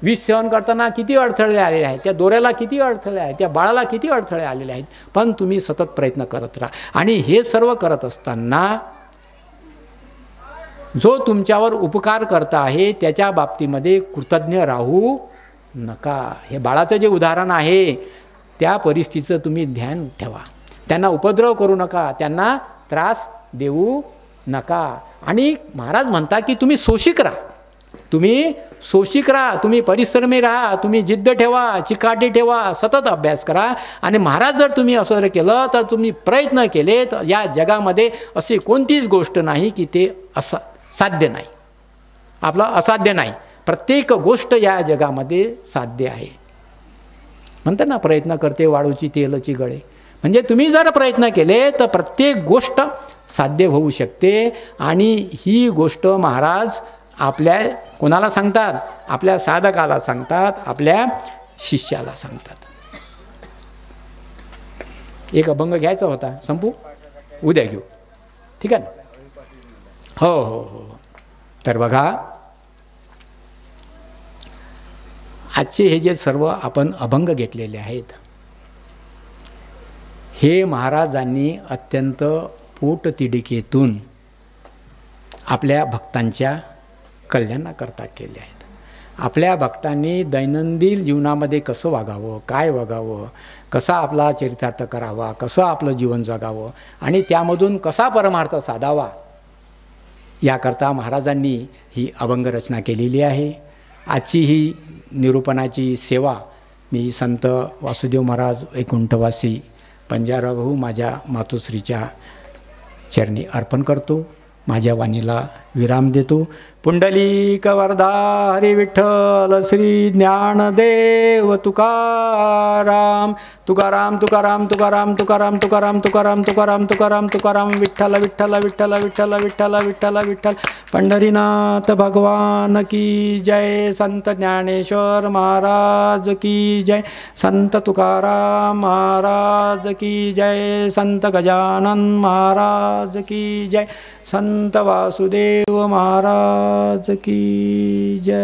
विष सहन करताना किती अडथळे आलेले आहेत, त्या दोऱ्याला किती अडथळे आहेत, त्या बाळाला किती अडथळे आलेले आहेत, पण तुम्ही सतत प्रयत्न करत राहा. आणि हे सर्व करत असताना जो तुमच्यावर उपकार करता आहे त्याच्या बाबतीमध्ये कृतज्ञ राहू नका. हे बाळाचं जे उदाहरण आहे त्या परिस्थितीचं तुम्ही ध्यान ठेवा. त्यांना उपद्रव करू नका, त्यांना त्रास देऊ नका. आणि महाराज म्हणतात की तुम्ही सोशिक राहा, तुम्ही सोशिक राहा, तुम्ही परिश्रमी राहा, तुम्ही जिद्द ठेवा, चिकाटी ठेवा, सतत अभ्यास करा. आणि महाराज जर तुम्ही असं जर केलं तर तुम्ही प्रयत्न केले तर या जगामध्ये अशी कोणतीच गोष्ट नाही की ते साध्य नाही, आपलं असाध्य नाही. प्रत्येक गोष्ट या जगामध्ये साध्य आहे. म्हणतात ना प्रयत्न करते वाळूची तेलची गळे. म्हणजे तुम्ही जर प्रयत्न केले तर प्रत्येक गोष्ट साध्य होऊ शकते. आणि ही गोष्ट महाराज आपल्या कोणाला सांगतात, आपल्या साधकाला सांगतात, आपल्या शिष्याला सांगतात. एक अभंग घ्यायचा होता, संपू उद्या घेऊ, ठीक आहे ना? हो हो हो. तर बघा आजचे हे जे सर्व आपण अभंग घेतलेले आहेत हे महाराजांनी अत्यंत पोटतिडकीतून आपल्या भक्तांच्या कल्याणाकरता केले आहेत. आपल्या भक्तांनी दैनंदिन जीवनामध्ये कसं वागावं, काय वागावं, कसा आपला चरितार्थ करावा, कसं आपलं जीवन जगावं आणि त्यामधून कसा परमार्थ साधावा याकरता महाराजांनी ही अभंग रचना केलेली आहे. आजची ही निरूपणाची सेवा मी संत वासुदेव महाराज वैकुंठवासी पंजारा भाऊ माझ्या मातोश्रीच्या चरणी अर्पण करतो. माझ्या वाणीला विराम देतो. पुंडलिक वरदा हरी विठ्ठल श्री ज्ञानदेव तुकाराम. तुकाराम तुकाराम तुकाराम तुकाराम तुकाराम तुकाराम तुकाराम तुकाराम तुकाराम. विठ्ठल विठ्ठल विठ्ठल विठ्ठल विठ्ठल विठ्ठल विठ्ठल. पंढरीनाथ भगवान की जय. संत ज्ञानेश्वर महाराज की जय. संत तुकाराम महाराज की जय. संत गजानन महाराज की जय. संत वासुदेव महाराज की जय.